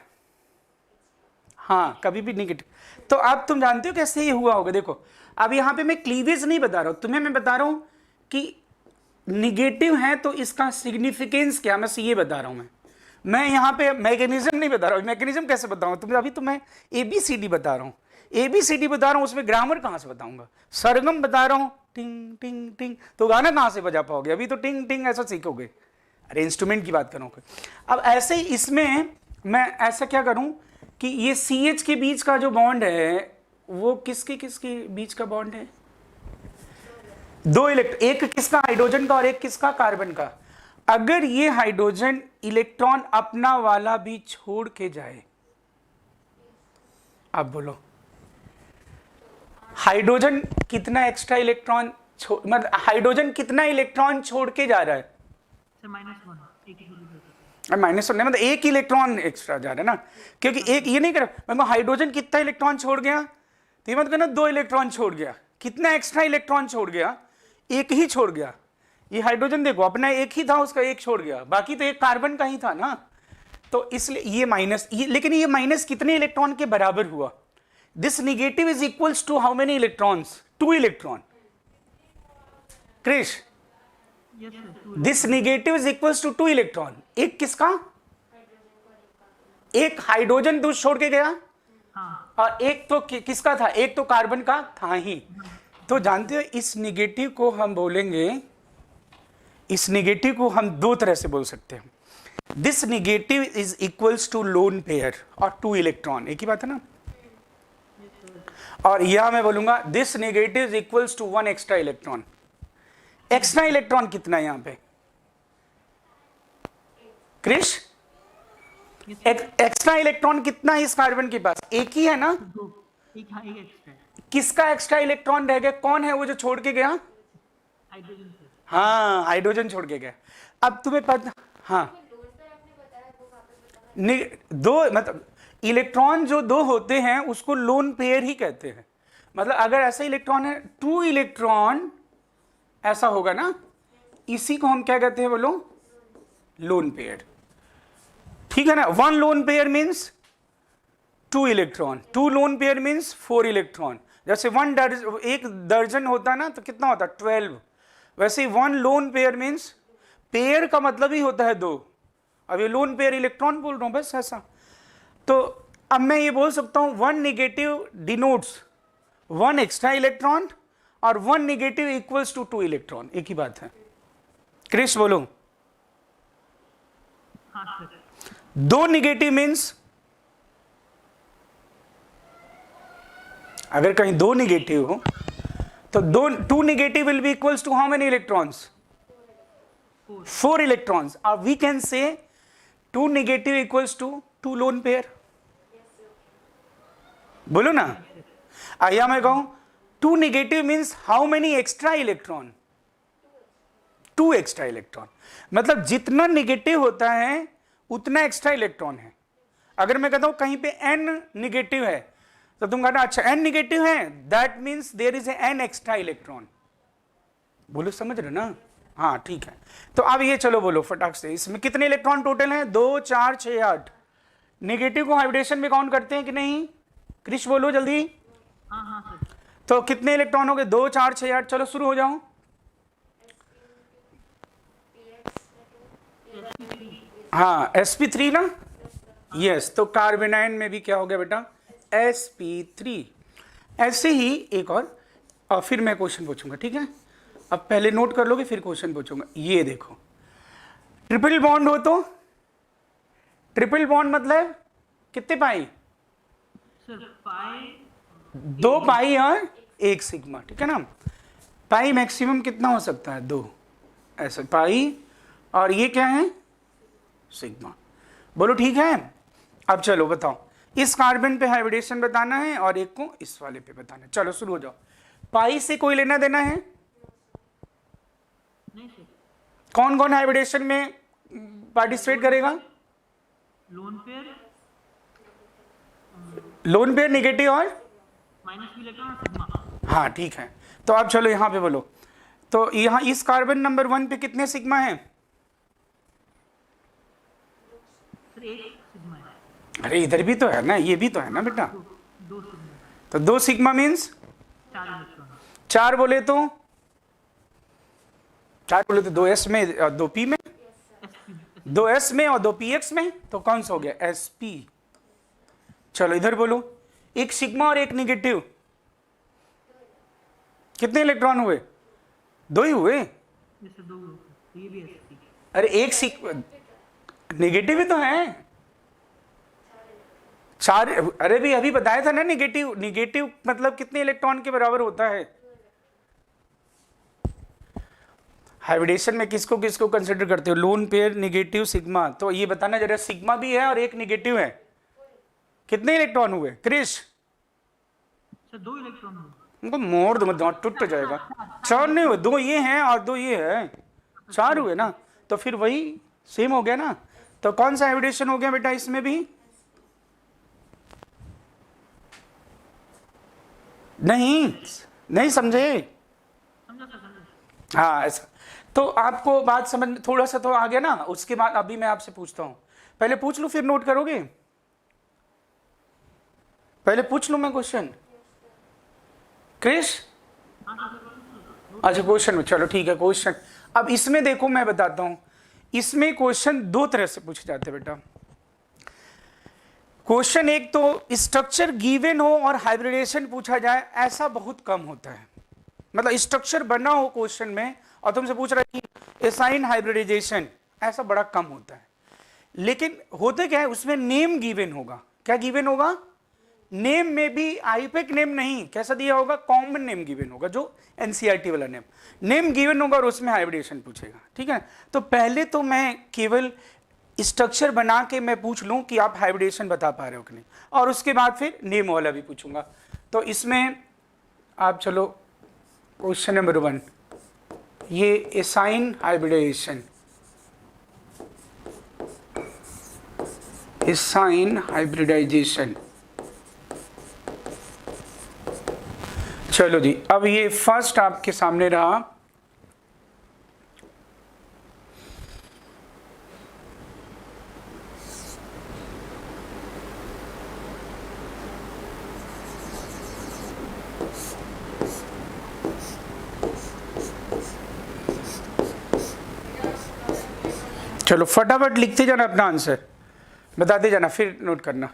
हाँ कभी भी निगेटिव। तो अब तुम जानते हो कैसे ये हुआ होगा। देखो अब यहाँ पे मैं क्लीवेज नहीं बता रहा हूँ तुम्हें, मैं बता रहा हूँ कि निगेटिव है तो इसका सिग्निफिकेंस क्या, मैं ये बता रहा हूँ। मैं यहाँ पे मैकेनिज्म नहीं बता रहा हूँ। मैकेनिज्म कैसे बताऊँ तुम्हें, अभी तो मैं ABCD बता रहा हूँ। ABCD बता रहा हूँ, उसमें ग्रामर कहाँ से बताऊंगा। सरगम बता रहा हूँ, टिंग टिंग टिंग, तो गाना कहाँ से बजा पाओगे, अभी तो टिंग टिंग ऐसा सीखोगे। अरे इंस्ट्रूमेंट की बात करूँ। अब ऐसे ही इसमें मैं ऐसा क्या करूँ कि ये CH के बीच का जो बॉन्ड है वो किसके बीच का बॉन्ड है, दो इलेक्ट्रॉन, एक किसका हाइड्रोजन का और एक किसका कार्बन का। अगर ये हाइड्रोजन इलेक्ट्रॉन अपना वाला भी छोड़ के जाए, अब बोलो हाइड्रोजन कितना एक्स्ट्रा इलेक्ट्रॉन मतलब हाइड्रोजन कितना इलेक्ट्रॉन छोड़ के जा रहा है, -1 नहीं, मतलब एक इलेक्ट्रॉन एक्स्ट्रा जा रहा है ना, क्योंकि एक ये नहीं कर मतलब हाइड्रोजन कितना इलेक्ट्रॉन छोड़ गया, तो ये मत कहना 2 इलेक्ट्रॉन छोड़ गया, कितना एक्स्ट्रा इलेक्ट्रॉन छोड़ गया, एक ही छोड़ गया। ये हाइड्रोजन देखो अपना एक ही था, उसका एक छोड़ गया, बाकी तो एक कार्बन का ही था ना, तो इसलिए ये माइनस, ये लेकिन ये माइनस कितने इलेक्ट्रॉन के बराबर हुआ, this negative is equals to how many electrons, 2 electron. Krish, this negative is equals to 2 electron. एक किसका, एक हाइड्रोजन दूध छोड़ के गया, और एक तो किसका था, एक तो कार्बन का था ही। तो जानते हो इस नेगेटिव को हम बोलेंगे, इस नेगेटिव को हम दो तरह से बोल सकते हैं। This negative is equals to lone pair और 2 इलेक्ट्रॉन, एक ही बात है ना। और यह मैं बोलूंगा this negative is equals to 1 extra electron. Extra electron कितना है यहां पे क्रिश, एक्स्ट्रा इलेक्ट्रॉन कितना है इस कार्बन के पास, एक ही है ना, किसका एक्स्ट्रा इलेक्ट्रॉन रह गया, कौन है वो जो छोड़ के गया, हाँ हाइड्रोजन छोड़ के गया। अब तुम्हें पता, हाँ दो मतलब इलेक्ट्रॉन जो दो होते हैं उसको लोन पेयर ही कहते हैं। मतलब अगर ऐसा इलेक्ट्रॉन है 2 इलेक्ट्रॉन ऐसा होगा ना, इसी को हम क्या कहते हैं बोलो, लोन पेयर, ठीक है ना। 1 lone pair means 2 electron, 2 lone pair means 4 electron. जैसे एक दर्जन होता है ना तो कितना होता है 12, वैसे 1 लोन पेयर मीन्स, पेयर का मतलब ही होता है 2, अब ये लोन पेयर इलेक्ट्रॉन बोल रहा हूं बस ऐसा। तो अब मैं ये बोल सकता हूं 1 नेगेटिव डिनोट्स 1 एक्स्ट्रा इलेक्ट्रॉन और 1 नेगेटिव इक्वल्स टू 2 इलेक्ट्रॉन, एक ही बात है। क्रिश बोलो, 2 नेगेटिव मीन्स, अगर कहीं 2 नेगेटिव हो तो 2 negative will be equals to how many electrons, 4 electrons. और we can say 2 negative equals to 2 lone pair, बोलो ना। या मैं कहूं 2 negative means how many extra electron, 2 extra electron, मतलब जितना नेगेटिव होता है उतना एक्स्ट्रा इलेक्ट्रॉन है। अगर मैं कहता हूं कहीं पे n नेगेटिव है तो तुम कहना अच्छा n नेगेटिव है, that means there is n extra electron, बोलो समझ रहे ना, हाँ ठीक है। तो अब ये चलो बोलो फटाक से, इसमें कितने इलेक्ट्रॉन टोटल हैं, 2 4 6 8। नेगेटिव को हाइब्रिडेशन में काउंट करते हैं कि नहीं, क्रिश बोलो जल्दी। हाँ तो कितने इलेक्ट्रॉन हो गए, 2 4 6 8, चलो शुरू हो जाओ। हाँ sp3 ना, यस। तो कार्बेनाइन में भी क्या हो गया बेटा, sp3। ऐसे ही एक और फिर मैं क्वेश्चन पूछूंगा, ठीक है। अब पहले नोट कर लोगे फिर क्वेश्चन पूछूंगा। ये देखो ट्रिपल बॉन्ड हो तो, ट्रिपल बॉन्ड मतलब कितने पाई, सर पाई 2 पाई और 1 सिग्मा, ठीक है ना। पाई मैक्सिमम कितना हो सकता है, 2, ऐसे पाई, और ये क्या है सिग्मा, बोलो ठीक है। अब चलो बताओ, इस कार्बन पे हाइब्रिडेशन बताना है और एक को इस वाले पे बताना है। चलो शुरू हो जाओ। पाई से कोई लेना देना है, नहीं सर, कौन कौन हाइब्रिडेशन में पार्टिसिपेट करेगा, lone pair lone pair negative और -2 इलेक्ट्रॉन और सिग्मा। हाँ ठीक है। तो अब चलो यहाँ पे बोलो, तो यहाँ इस कार्बन नंबर 1 पे कितने सिग्मा है, सर 1 सिग्मा है, अरे इधर भी तो है ना, ये भी तो है ना बेटा, 2 सिग्मा। तो 2 सिग्मा मीन्स 4 इलेक्ट्रॉन। 4 बोले तो 2s में 2p में, 2s में और 2px में, तो कौन सा हो गया sp। चलो इधर बोलो, एक सिग्मा और एक निगेटिव, कितने इलेक्ट्रॉन हुए? 2 ही हुए। जैसे 2 ये भी sp। अरे एक निगेटिव ही तो है 4। अरे भी अभी बताया था ना, निगेटिव मतलब कितने इलेक्ट्रॉन के बराबर होता है। हाइब्रिडेशन में किसको किसको कंसिडर करते हो? Lone pair, negative, sigma. तो ये बताना जरा, सिग्मा भी है और एक निगेटिव है, कितने इलेक्ट्रॉन हुए क्रिश? सर 2 इलेक्ट्रॉन हुए। उनको मोड़ दो, दांत टूट जाएगा। 4 नहीं हुए, 2 ये हैं और 2 ये है, 4 हुए ना। तो फिर वही सेम हो गया ना। तो कौन सा हाइब्रिडेशन हो गया बेटा इसमें भी? नहीं समझे? समझा सर, समझा। हाँ ऐसा। तो आपको बात समझ में थोड़ा सा तो आ गया ना। उसके बाद अभी मैं आपसे पूछता हूं, पहले पूछ लूं फिर नोट करोगे? पहले पूछ लूं मैं क्वेश्चन क्रिश? अच्छा क्वेश्चन में, चलो ठीक है क्वेश्चन। अब इसमें देखो मैं बताता हूं, इसमें क्वेश्चन 2 तरह से पूछे जाते हैं बेटा। क्वेश्चन एक तो स्ट्रक्चर गिवन हो और हाइब्रिडेशन पूछा जाए, ऐसा बहुत कम होता है। मतलब स्ट्रक्चर बना हो क्वेश्चन में और तुमसे पूछ रहा है कि असाइन हाइब्रिडाइजेशन, ऐसा बड़ा कम होता है। लेकिन होते क्या है, उसमें नेम गिवन होगा। क्या गिवन होगा? नेम में भी आईपेक नेम नहीं, कैसा दिया होगा? कॉमन नेम गिवन होगा, जो एनसीईआरटी वाला नेम गिवन होगा और उसमें हाइब्रिडेशन पूछेगा। ठीक है, तो पहले तो मैं केवल स्ट्रक्चर बना के मैं पूछ लूं कि आप हाइब्रिडेशन बता पा रहे हो कि नहीं, और उसके बाद फिर नेम वाला भी पूछूंगा। तो इसमें आप चलो क्वेश्चन नंबर 1, ये एसाइन हाइब्रिडाइजेशन, एसाइन हाइब्रिडाइजेशन। चलो जी, अब ये फर्स्ट आपके सामने रहा। चलो फटाफट लिखते जाना अपना आंसर, बताते जाना, फिर नोट करना।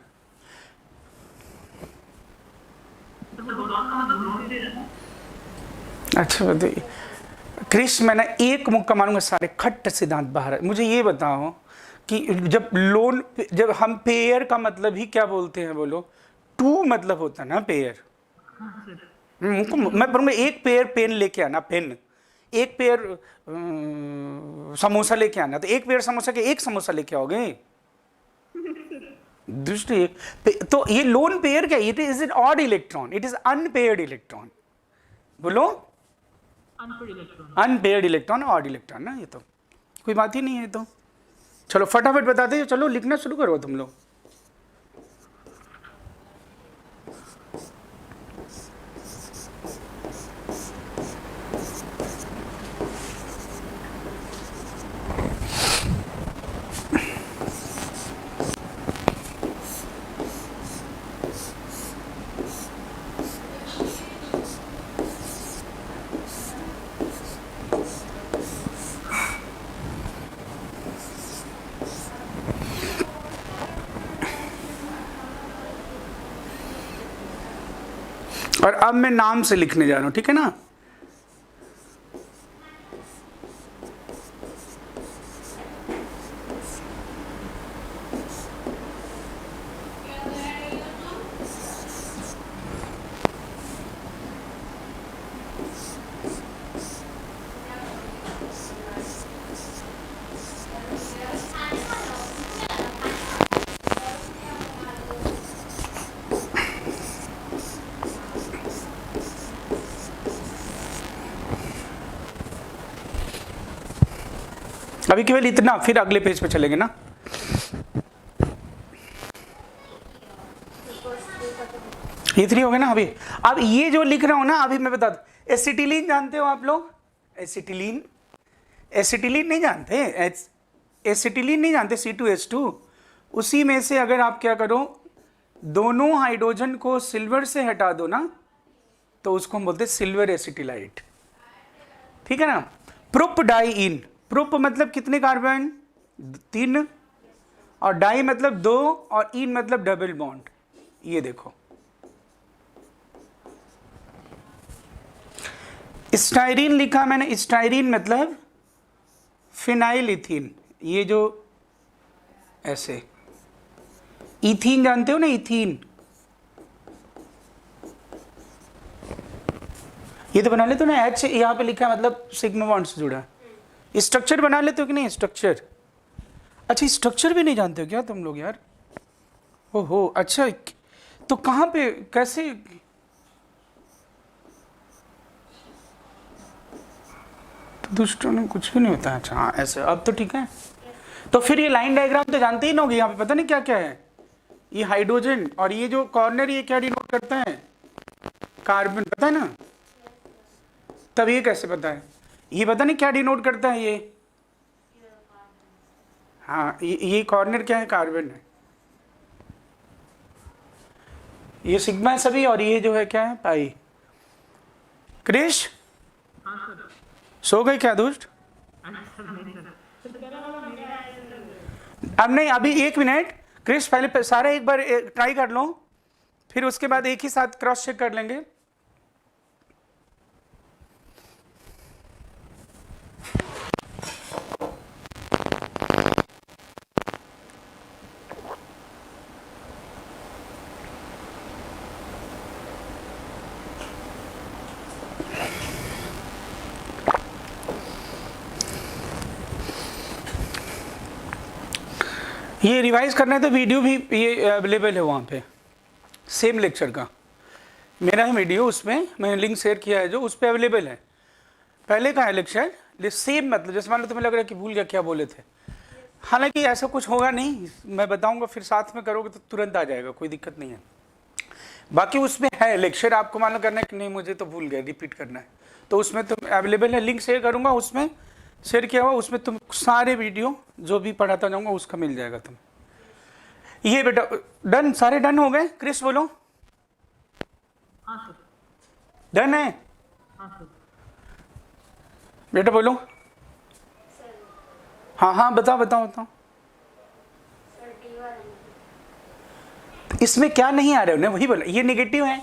अच्छा बताइए क्रिश, मैंने एक मुक्का मारूंगा सारे खट्ट सिद्धांत बाहर। मुझे ये बताओ कि जब हम पेयर का मतलब ही क्या बोलते हैं बोलो? 2 मतलब होता है ना पेयर। मैं बोलूँगा एक पेयर पेन लेके आना, पेन। एक पेयर समोसा लेके आना, तो एक पेयर समोसा के एक समोसा लेके आओगे। दूसरी तो ये लोन पेयर क्या? It is an odd electron, it is unpaired electron. बोलो अनपेयर्ड इलेक्ट्रॉन, ऑड इलेक्ट्रॉन ना, ये तो कोई बात ही नहीं है। तो चलो फटाफट बताते हो, चलो लिखना शुरू करो तुम लोग। और अब मैं नाम से लिखने जा रहा हूं, ठीक है ना? अभी केवल इतना, फिर अगले पेज पे चलेंगे ना। ये 3 हो गया ना। अभी अब ये जो लिख रहा हूं ना, अभी मैं बता दूं, एसिटिलीन जानते हो आप लोग? एसिटिलीन, एसिटिलीन नहीं जानते? एसिटिलीन नहीं जानते? C2H2। उसी में से अगर आप क्या करो, दोनों हाइड्रोजन को सिल्वर से हटा दो ना, तो उसको हम बोलते हैं सिल्वर एसिटिलाइट, ठीक है ना। प्रोप डाई इन, प्रोप मतलब कितने कार्बन, 3, और डाई मतलब 2, और इन मतलब डबल बॉन्ड। ये देखो स्टाइरीन लिखा मैंने, स्टाइरीन मतलब फिनाइल इथीन, ये जो ऐसे इथीन जानते हो ना, इथीन, ये तो बना लेते हो ना, एच यहाँ पे लिखा है मतलब सिग्मा बॉन्ड से जुड़ा। स्ट्रक्चर बना लेते हो कि नहीं स्ट्रक्चर? अच्छा स्ट्रक्चर भी नहीं जानते हो क्या तुम लोग यार? ओहो अच्छा, तो कहाँ पे कैसे? तो दुष्टों ने कुछ भी नहीं होता है। अच्छा हाँ ऐसे, अब तो ठीक है। तो फिर ये लाइन डायग्राम तो जानते ही ना होगी, यहाँ पे पता नहीं क्या क्या है। ये हाइड्रोजन और ये जो कॉर्नर ये क्या डिनोट करता है, कार्बन, पता है ना? तब ये कैसे पता है? ये पता नहीं क्या डिनोट करता है ये? हाँ ये कॉर्नर क्या है, कार्बन है, ये सिग्मा है सभी, और ये जो है क्या है, पाई। क्रिश सो गए क्या दुष्ट? अब नहीं, अभी 1 मिनट क्रिश, पहले सारा एक बार ट्राई कर लो, फिर उसके बाद एक ही साथ क्रॉस चेक कर लेंगे। ये रिवाइज करना है तो वीडियो भी ये अवेलेबल है वहाँ पे, सेम लेक्चर का मेरा है वीडियो, उसमें मैंने लिंक शेयर किया है जो उस पर अवेलेबल है। पहले का है लेक्चर, सेम मतलब जैसे मान लो तुम्हें लग रहा है कि भूल गया क्या बोले थे, हालांकि ऐसा कुछ होगा नहीं, मैं बताऊंगा फिर साथ में करोगे तो तुरंत आ जाएगा, कोई दिक्कत नहीं है। बाकी उसमें है लेक्चर, आपको मान लो करना है कि नहीं मुझे तो भूल गया रिपीट करना है, तो उसमें तो अवेलेबल है, लिंक शेयर करूँगा, उसमें शेयर किया हुआ, उसमें तुम सारे वीडियो जो भी पढ़ाता जाऊंगा उसका मिल जाएगा तुम्हें। ये बेटा डन, सारे डन हो गए? क्रिस बोलो। हाँ सर। डन है? हाँ सर। बेटा बोलो। हाँ हाँ बताओ बताओ बताओ। इसमें क्या नहीं आ रहा है, वही बोला, ये नेगेटिव है,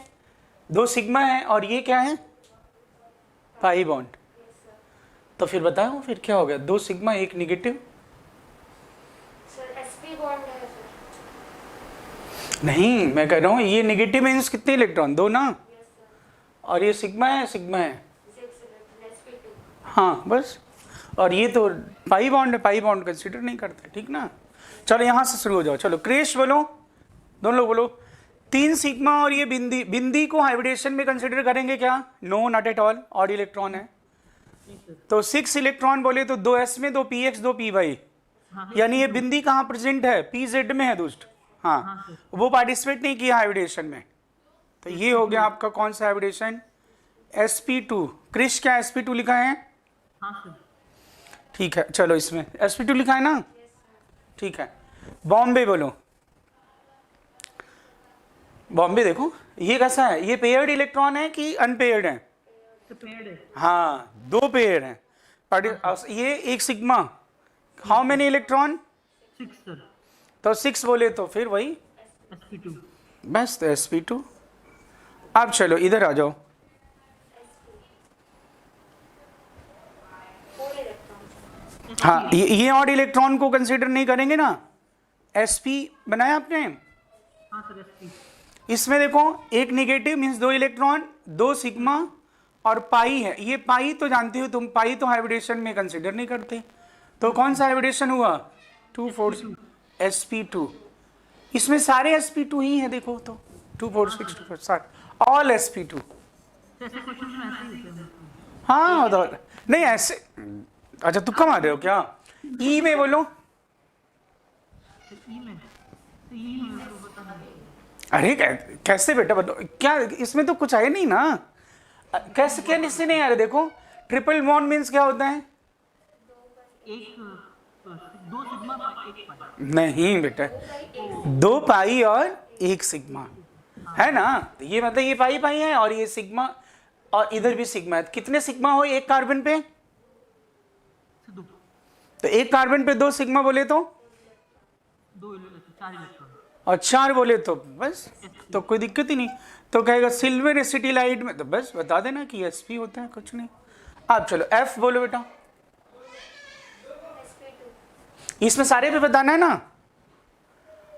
2 सिग्मा है, और ये क्या है, पाई बॉन्ड। तो फिर बताओ फिर क्या हो गया, 2 सिग्मा 1 नेगेटिव। नहीं मैं कह रहा हूँ ये नेगेटिव मीन्स कितने इलेक्ट्रॉन, 2 ना, और ये सिग्मा है, सिग्मा है, हाँ बस, और ये तो पाई बॉन्ड है, पाई बॉन्ड कंसीडर नहीं करते, ठीक ना। चलो यहाँ से शुरू हो जाओ, चलो क्रेश बोलो, दोनों लोग बोलो। 3 सिग्मा और ये बिंदी, बिंदी को हाइब्रिडेशन में कंसीडर करेंगे क्या? No not at all, odd electron है। तो 6 इलेक्ट्रॉन बोले तो 2s में 2 px 2 py, यानी ये बिंदी कहाँ प्रेजेंट है, pz में है दोस्त। हाँ वो पार्टिसिपेट नहीं किया हाइब्रिडेशन में, तो ये हो गया आपका कौन सा हाइब्रिडेशन, sp2। क्रिश क्या sp2 लिखा है? ठीक है चलो, इसमें sp2 लिखा है ना, ठीक है। बॉम्बे बोलो, बॉम्बे देखो ये कैसा है, ये पेयर्ड इलेक्ट्रॉन है कि अनपेयर्ड है? हाँ 2 पेयर हैं, ये 1 sigma, how many electron? 6 sir. तो 6 बोले तो फिर वही sp2 बस, तो sp2। अब चलो इधर आ जाओ, हाँ ये ऑड इलेक्ट्रॉन को कंसीडर नहीं करेंगे ना, sp बनाया आपने। हाँ सर sp। इसमें देखो एक नेगेटिव मीन्स 2 इलेक्ट्रॉन, 2 सिग्मा और पाई है, ये पाई तो जानती हो तुम, पाई तो हाइब्रिडेशन में कंसीडर नहीं करते, तो कौन सा हाइब्रिडेशन हुआ, 2 4 sp2। इसमें सारे sp2 ही है देखो, तो 2 4 6 2 4 7 ऑल sp2। हाँ तो नहीं ऐसे, अच्छा तुक्का मार रहे हो क्या? ई में बोलो। अरे कैसे बेटा बताओ, क्या इसमें तो कुछ है नहीं ना, कैसे क्या निश्चय नहीं आ रहा। देखो ट्रिपल बॉन्ड मीन्स क्या होता है, तो 2 सिग्मा 1 पाई। नहीं बेटा, 2 पाई और 1 सिग्मा है ना, तो ये मतलब ये पाई पाई है और ये सिग्मा, और इधर भी सिग्मा है। कितने सिग्मा हो एक कार्बन पे? 2 तो एक कार्बन पे 2 सिग्मा बोले तो 4 इलेक्ट्रॉन। और 4 बोले तो बस, तो कोई दिक्कत ही नहीं। तो कहेगा सिल्वर एसिटिलाइड में, तो बस बता देना कि sp होता है, कुछ नहीं। अब चलो f बोलो बेटा, इसमें सारे पे बताना है ना।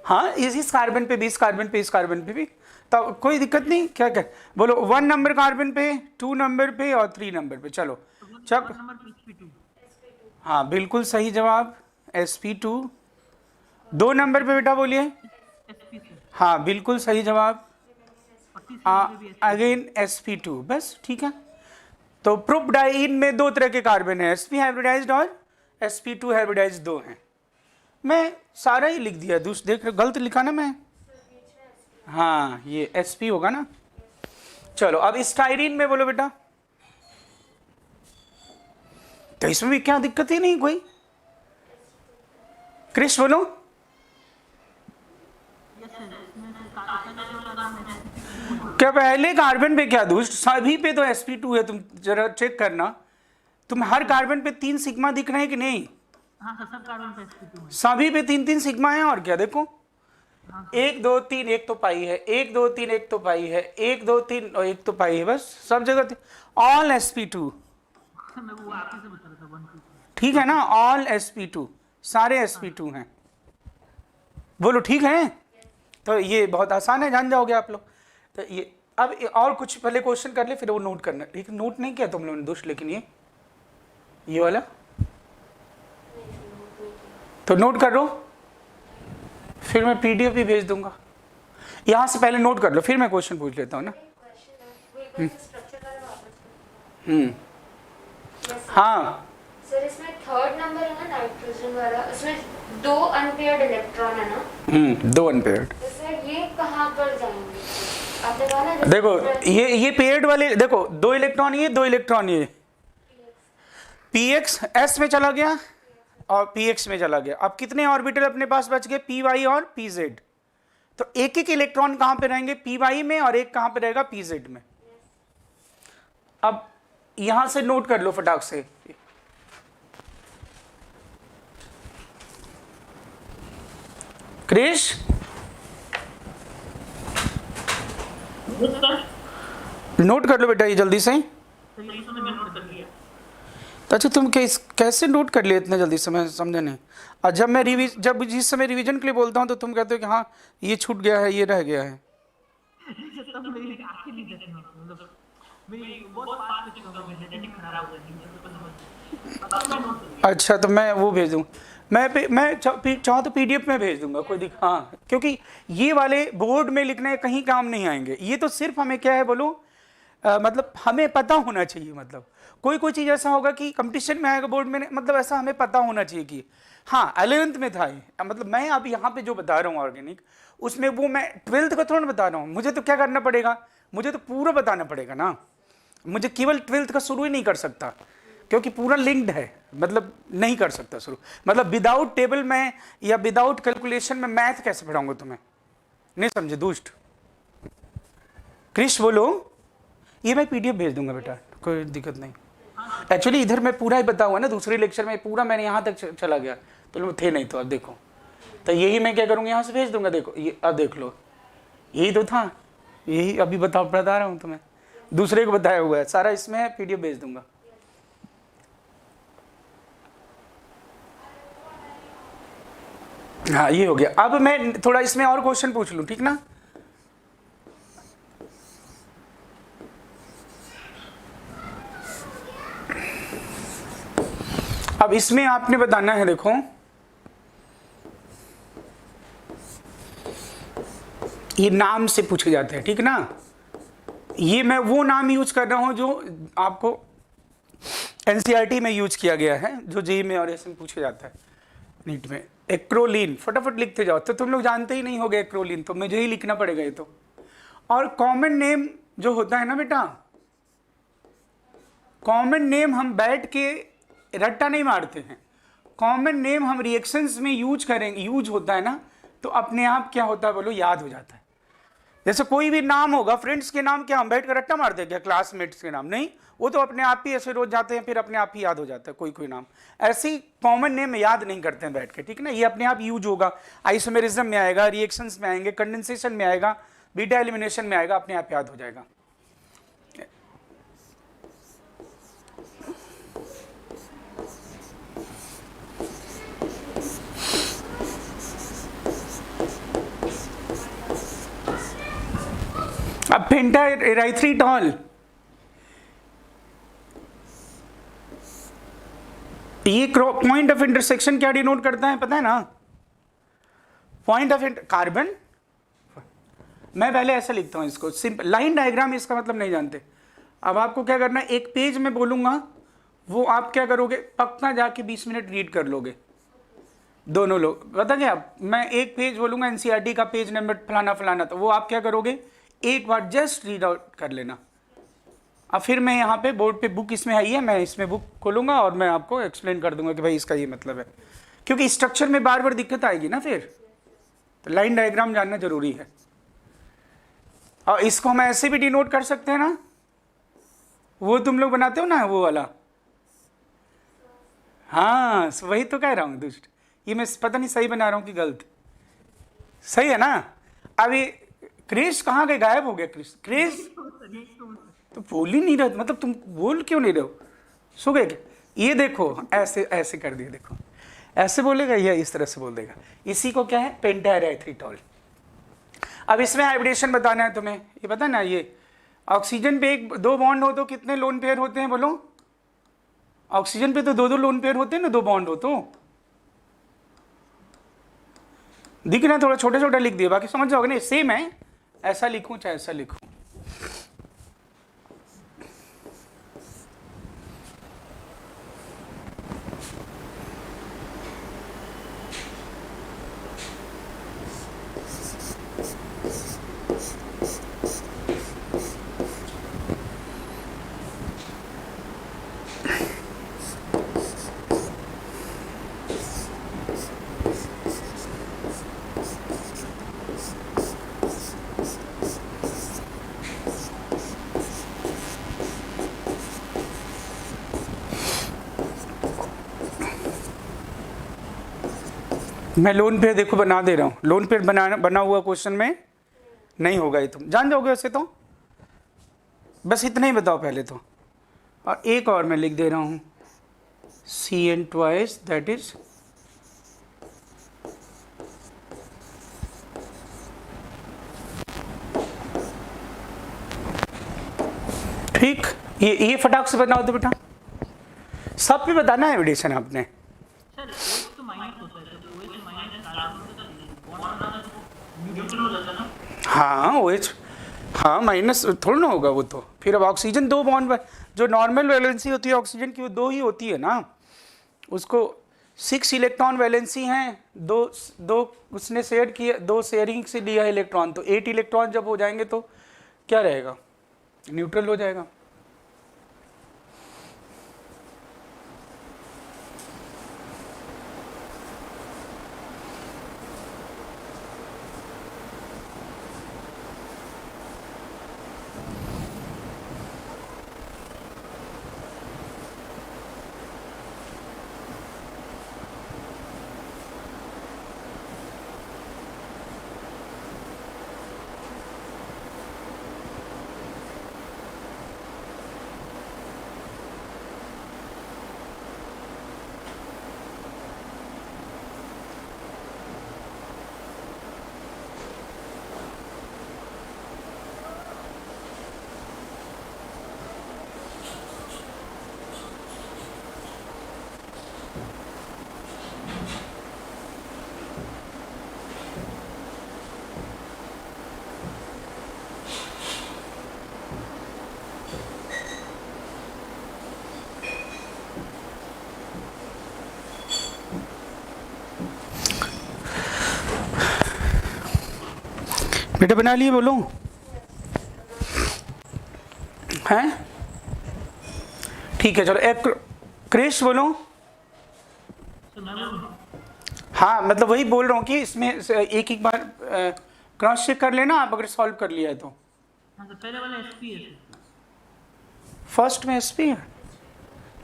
हाँ, इस कार्बन पे भी, इस कार्बन पे, इस कार्बन पे भी, तो कोई दिक्कत नहीं। क्या क्या बोलो, 1 नंबर कार्बन पे, 2 नंबर पे और 3 नंबर पे। चलो चक, नंबर sp2। हाँ बिल्कुल सही जवाब, sp2। 2 नंबर पे बेटा बोलिए। sp2 हाँ बिल्कुल सही जवाब, और तीसरे में भी अगेन sp2। बस ठीक है। तो प्रोपडाइन में 2 तरह के कार्बन है, sp हाइब्रिडाइज्ड और sp2 हाइब्रिडाइज्ड 2 हैं। मैं सारा ही लिख दिया, दूसरा देख रहे गलत लिखा ना मैं। हाँ ये sp होगा ना। चलो अब स्टाइरिन में बोलो बेटा, तो इसमें भी क्या दिक्कत ही नहीं कोई। क्रिश बोलो। क्या पहले कार्बन पे क्या दुष्ट, सभी पे तो sp2 है। तुम जरा चेक करना, तुम हर कार्बन पे 3 सिग्मा दिख रहे हैं कि नहीं? हाँ सर, सब कार्बन पे sp2 है। सभी पे 3-3 सिग्मा है। और क्या देखो, 1 2 3 एक तो पाई है, 1 2 3 एक तो पाई है, 1 2 3 और एक तो पाई है, बस सब जगह ऑल sp2। मैं वो आपसे बता रहा था 1 2 ठीक है ना, ऑल sp2, सारे sp2 हैं। बोलो ठीक है। तो ये बहुत आसान है, जान जाओगे आप लोग। तो ये अब और कुछ पहले क्वेश्चन कर ले, फिर वो नोट करना। लेकिन नोट नहीं किया तुम लोगों ने दुष्ट, लेकिन ये वाला तो नोट कर लो, फिर मैं पीडीएफ भी भेज दूंगा। यहाँ से पहले नोट कर लो, फिर मैं क्वेश्चन पूछ लेता हूँ ना। हाँ सर, इसमें 3rd नंबर है ना नाइट्रोजन वाला, उसमें 2 अनपेयर्ड इलेक्ट्रॉन है ना। 2 अनपेयर्ड। तो सर ये कहाँ पर जाएंगे? आपने कहा ना देखो ये पेयर्ड वाले, देखो 2 इलेक्ट्रॉन ये, 2 इलेक्ट्रॉन ये, px s में चला गया और px में चला गया। अब कितने ऑर्बिटल अपने पास बच गए? py और pz। तो एक एक इलेक्ट्रॉन कहां पे रहेंगे? py में, और एक कहां पे रहेगा? pz में। अब यहां से नोट कर लो फटाक से। क्रिश नोट कर लो बेटा ये जल्दी से। अच्छा तुम कैसे नोट कर लिए इतने जल्दी से, मैं समझा नहीं। और जब मैं जब जिस समय रिवीजन के लिए बोलता हूँ तो तुम कहते हो कि हाँ ये छूट गया है, ये रह गया है। अच्छा तो मैं वो भेज दूँ, मैं चाहूँ तो पीडीएफ में भेज दूंगा, कोई हाँ, क्योंकि ये वाले बोर्ड में लिखने कहीं काम नहीं आएंगे। ये तो सिर्फ हमें क्या है बोलो, मतलब हमें पता होना चाहिए। मतलब कोई चीज़ ऐसा होगा कि कंपटीशन में आएगा बोर्ड में, मतलब ऐसा हमें पता होना चाहिए कि हाँ 11th में था ये। मतलब मैं अब यहाँ पे जो बता रहा हूँ ऑर्गेनिक, उसमें वो मैं 12th का थोड़ा बता रहा हूँ। मुझे तो क्या करना पड़ेगा, मुझे तो पूरा बताना पड़ेगा ना। मुझे केवल 12th का शुरू ही नहीं कर सकता, क्योंकि पूरा लिंक्ड है। मतलब नहीं कर सकता शुरू, मतलब विदाउट टेबल में या विदाउट कैलकुलेशन में मैथ कैसे पढ़ाऊंगा तुम्हें? नहीं समझे दुष्ट? क्रिश बोलो। ये मैं पीडीएफ भेज दूंगा बेटा, कोई दिक्कत नहीं। एक्चुअली इधर मैं पूरा ही बता हुआ ना, दूसरे लेक्चर में पूरा मैंने यहाँ तक चला गया, तो लोग थे नहीं। तो अब देखो, तो यही मैं क्या करूँगा, यहाँ से भेज दूंगा। देखो ये अब देख लो, यही तो था, यही अभी बता रहा हूँ तुम्हें, दूसरे को बताया हुआ है सारा, इसमें है, पीडीएफ भेज दूंगा। हाँ ये हो गया। अब मैं थोड़ा इसमें और क्वेश्चन पूछ लूँ, ठीक ना? अब इसमें आपने बताना है, देखो ये नाम से पूछे जाते हैं, ठीक ना? ये मैं वो नाम यूज कर रहा हूं जो आपको एनसीईआरटी में यूज किया गया है, जो जेईई में और ऐसे में पूछा जाता है, नीट में। एक्रोलीन, फटाफट लिखते जाओ। तो तुम लोग जानते ही नहीं होगे एक्रोलीन, तो मुझे ही लिखना पड़ेगा ये तो। और कॉमन नेम जो होता है ना बेटा, कॉमन नेम हम बैठ के रट्टा नहीं मारते हैं। कॉमन नेम हम रिएक्शंस में यूज करेंगे, यूज होता है ना, तो अपने आप क्या होता है बोलो, याद हो जाता है। जैसे कोई भी नाम होगा, फ्रेंड्स के नाम क्या हम बैठ कर रट्टा मारते हैं क्या, क्लासमेट्स के नाम नहीं, वो तो अपने आप ही ऐसे रोज जाते हैं, फिर अपने आप ही याद हो जाता है कोई कोई नाम। ऐसे ही कॉमन नेम याद नहीं करते हैं बैठ के, ठीक है ना, ये अपने आप यूज होगा, आइसोमेरिज्म में आएगा, रिएक्शंस में आएंगे, कंडेंसेशन में आएगा, बीटा एलिमिनेशन में आएगा, अपने आप याद हो जाएगा। अब पेंटाएराइथ्रिटॉल, ये पॉइंट ऑफ इंटरसेक्शन क्या डिनोट करता है पता है ना, पॉइंट ऑफ कार्बन, मैं पहले ऐसा लिखता हूं इसको सिंपल, लाइन डायग्राम इसका मतलब नहीं जानते। अब आपको क्या करना है, एक पेज में बोलूंगा, वो आप क्या करोगे, पक्का जाके 20 मिनट रीड कर लोगे दोनों लोग, बता क्या, मैं एक पेज बोलूंगा एनसीईआरटी का पेज नंबर फलाना फलाना, तो वो आप क्या करोगे, एक बार जस्ट रीड आउट कर लेना। अब फिर मैं यहाँ पे बोर्ड पे बुक इसमें आई है, मैं इसमें बुक खोलूंगा और मैं आपको एक्सप्लेन कर दूंगा कि भाई इसका ये मतलब है, क्योंकि स्ट्रक्चर में बार बार दिक्कत आएगी ना फिर, तो लाइन डायग्राम जानना जरूरी है। और इसको हम ऐसे भी डिनोट कर सकते हैं ना, वो तुम लोग बनाते हो ना वो वाला, हाँ वही तो कह रहा हूँ दुष्ट, ये मैं पता नहीं सही बना रहा हूँ कि गलत, सही है ना। अभी क्रिस कहाँ गए, गायब हो गया क्रिस, क्रिस तो बोल ही नहीं रहे, मतलब तुम बोल क्यों नहीं रहे हो, सो गए क्या, ये देखो ऐसे ऐसे कर दिए, देखो ऐसे बोलेगा या इस तरह से बोल देगा, इसी को क्या है पेंटाएराइथ्रिटॉल। अब इसमें हाइब्रिडेशन बताना है तुम्हें, ये पता ना, ये ऑक्सीजन पे एक दो बॉन्ड हो तो कितने लोन पेयर होते हैं बोलो, ऑक्सीजन पे तो दो दो लोन पेयर होते हैं ना, दो बॉन्ड हो तो दिख रहा है, थोड़ा छोटे छोटे लिख दिए, बाकी समझ जाओगे ना, सेम है, ऐसा लिखूं चाहे ऐसा लिखूं। मैं लोन पेयर देखो बना दे रहा हूँ, लोन पेयर बना हुआ क्वेश्चन में नहीं होगा, ये तुम जान जाओगे वैसे तो, बस इतना ही बताओ पहले तो। और एक और मैं लिख दे रहा हूँ CN ट्वाइस, दैट इज ठीक, ये फटाक से बताओ तो बेटा, सब पे बताना है एडिशन आपने। सर OH तो माइनस होता है, तो OH माइनस कार्बन का बॉन्ड बनाना तो न्यूट्रल हो जाता है ना। हाँ OH, हाँ माइनस थोड़ा ना होगा वो तो, फिर अब ऑक्सीजन दो बॉन्ड, जो नॉर्मल वैलेंसी होती है ऑक्सीजन की वो दो ही होती है ना, उसको 6 इलेक्ट्रॉन वैलेंसी हैं, दो उसने शेयर किया, दो शेयरिंग से लिया इलेक्ट्रॉन, तो 8 इलेक्ट्रॉन जब हो जाएंगे तो क्या रहेगा, न्यूट्रल हो जाएगा। बेटा बना लिए बोलो, हैं ठीक है चलो। एक क्रिश बोलो, तो मैं बोलूँ हाँ मतलब वही बोल रहा हूँ कि इसमें एक एक बार क्रॉस चेक कर लेना आप, अगर सॉल्व कर लिया है तो। हाँ तो पहले वाला एसपी है सर। फर्स्ट में एसपी है,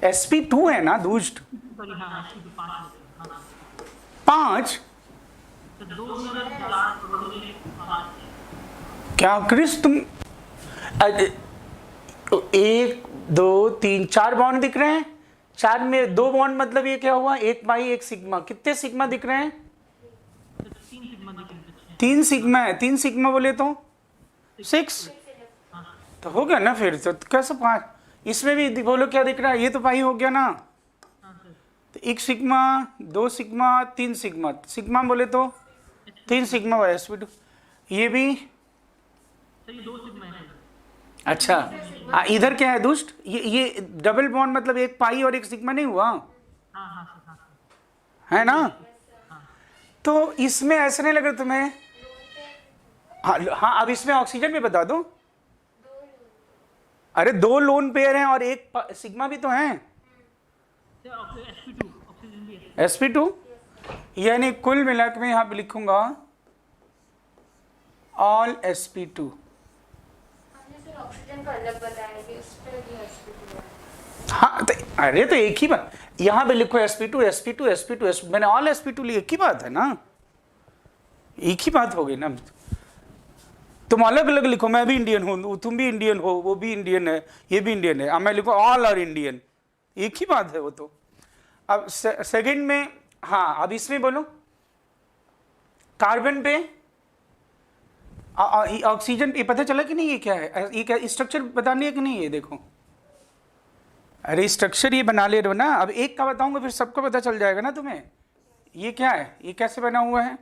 SP2 है ना दुष्ट। सॉरी हाँ एसपी तो 5 लेते हैं हाँ 5 तो 2 मिनट 4 प्रोबेबिलिटी 5 क्या क्रिस तुम 1 2 3 4 बॉन्ड दिख रहे हैं, 4 में 2 बॉन्ड मतलब ये क्या हुआ, 1 पाई 1 सिग्मा, कितने सिग्मा दिख रहे हैं, तो 3 सिग्मा दिखेंगे अच्छे 3 सिग्मा है, 3 सिग्मा बोले तो 6 तो हो गया ना फिर, तो कैसे 5, इसमें भी बोलो क्या दिख रहा है, ये तो पाई हो गया ना, हाँ सर तो 1 सिग्मा 2 सिग्मा 3 सिग्मा, सिग्मा बोले तो 3 सिग्मा हुआ SP2, ये भी सर ये 2 सिग्मा है सर। अच्छा। इधर क्या है दुष्ट, ये डबल बॉन्ड मतलब 1 पाई और 1 सिग्मा नहीं हुआ हाँ हाँ सर हाँ सर है ना, तो इसमें ऐसा नहीं लग रहा तुम्हें, हाँ हाँ अब इसमें ऑक्सीजन भी बता दो, अरे 2 लोन पेयर हैं और 1 सिग्मा भी तो है, सर sp2 ऑक्सीजन भी है SP2, यानी कुल मिला के मैं यहाँ पे लिखूंगा ऑल SP2। हमने सर ऑक्सीजन का अलग बताया कि उस पर भी SP2 है। हाँ तो अरे तो एक ही बात, यहाँ पे लिखो SP2 SP2 SP2 SP, मैंने ऑल SP2 लिया, एक ही बात है ना, एक ही बात हो गई ना, तुम अलग अलग लिखो, मैं भी इंडियन हूँ, तुम भी इंडियन हो, वो भी इंडियन है, ये भी इंडियन है, अब मैं लिखो ऑल आर इंडियन, एक ही बात है वो तो। अब सेकंड में, हाँ अब इसमें बोलो कार्बन पे ऑक्सीजन, ये पता चला कि नहीं, ये क्या है, ये क्या स्ट्रक्चर बतानी है कि नहीं, ये देखो, अरे स्ट्रक्चर ये बना ले रहे हो ना, अब एक का बताऊंगा फिर सबको पता चल जाएगा ना तुम्हें, ये क्या है, ये कैसे बना हुआ है,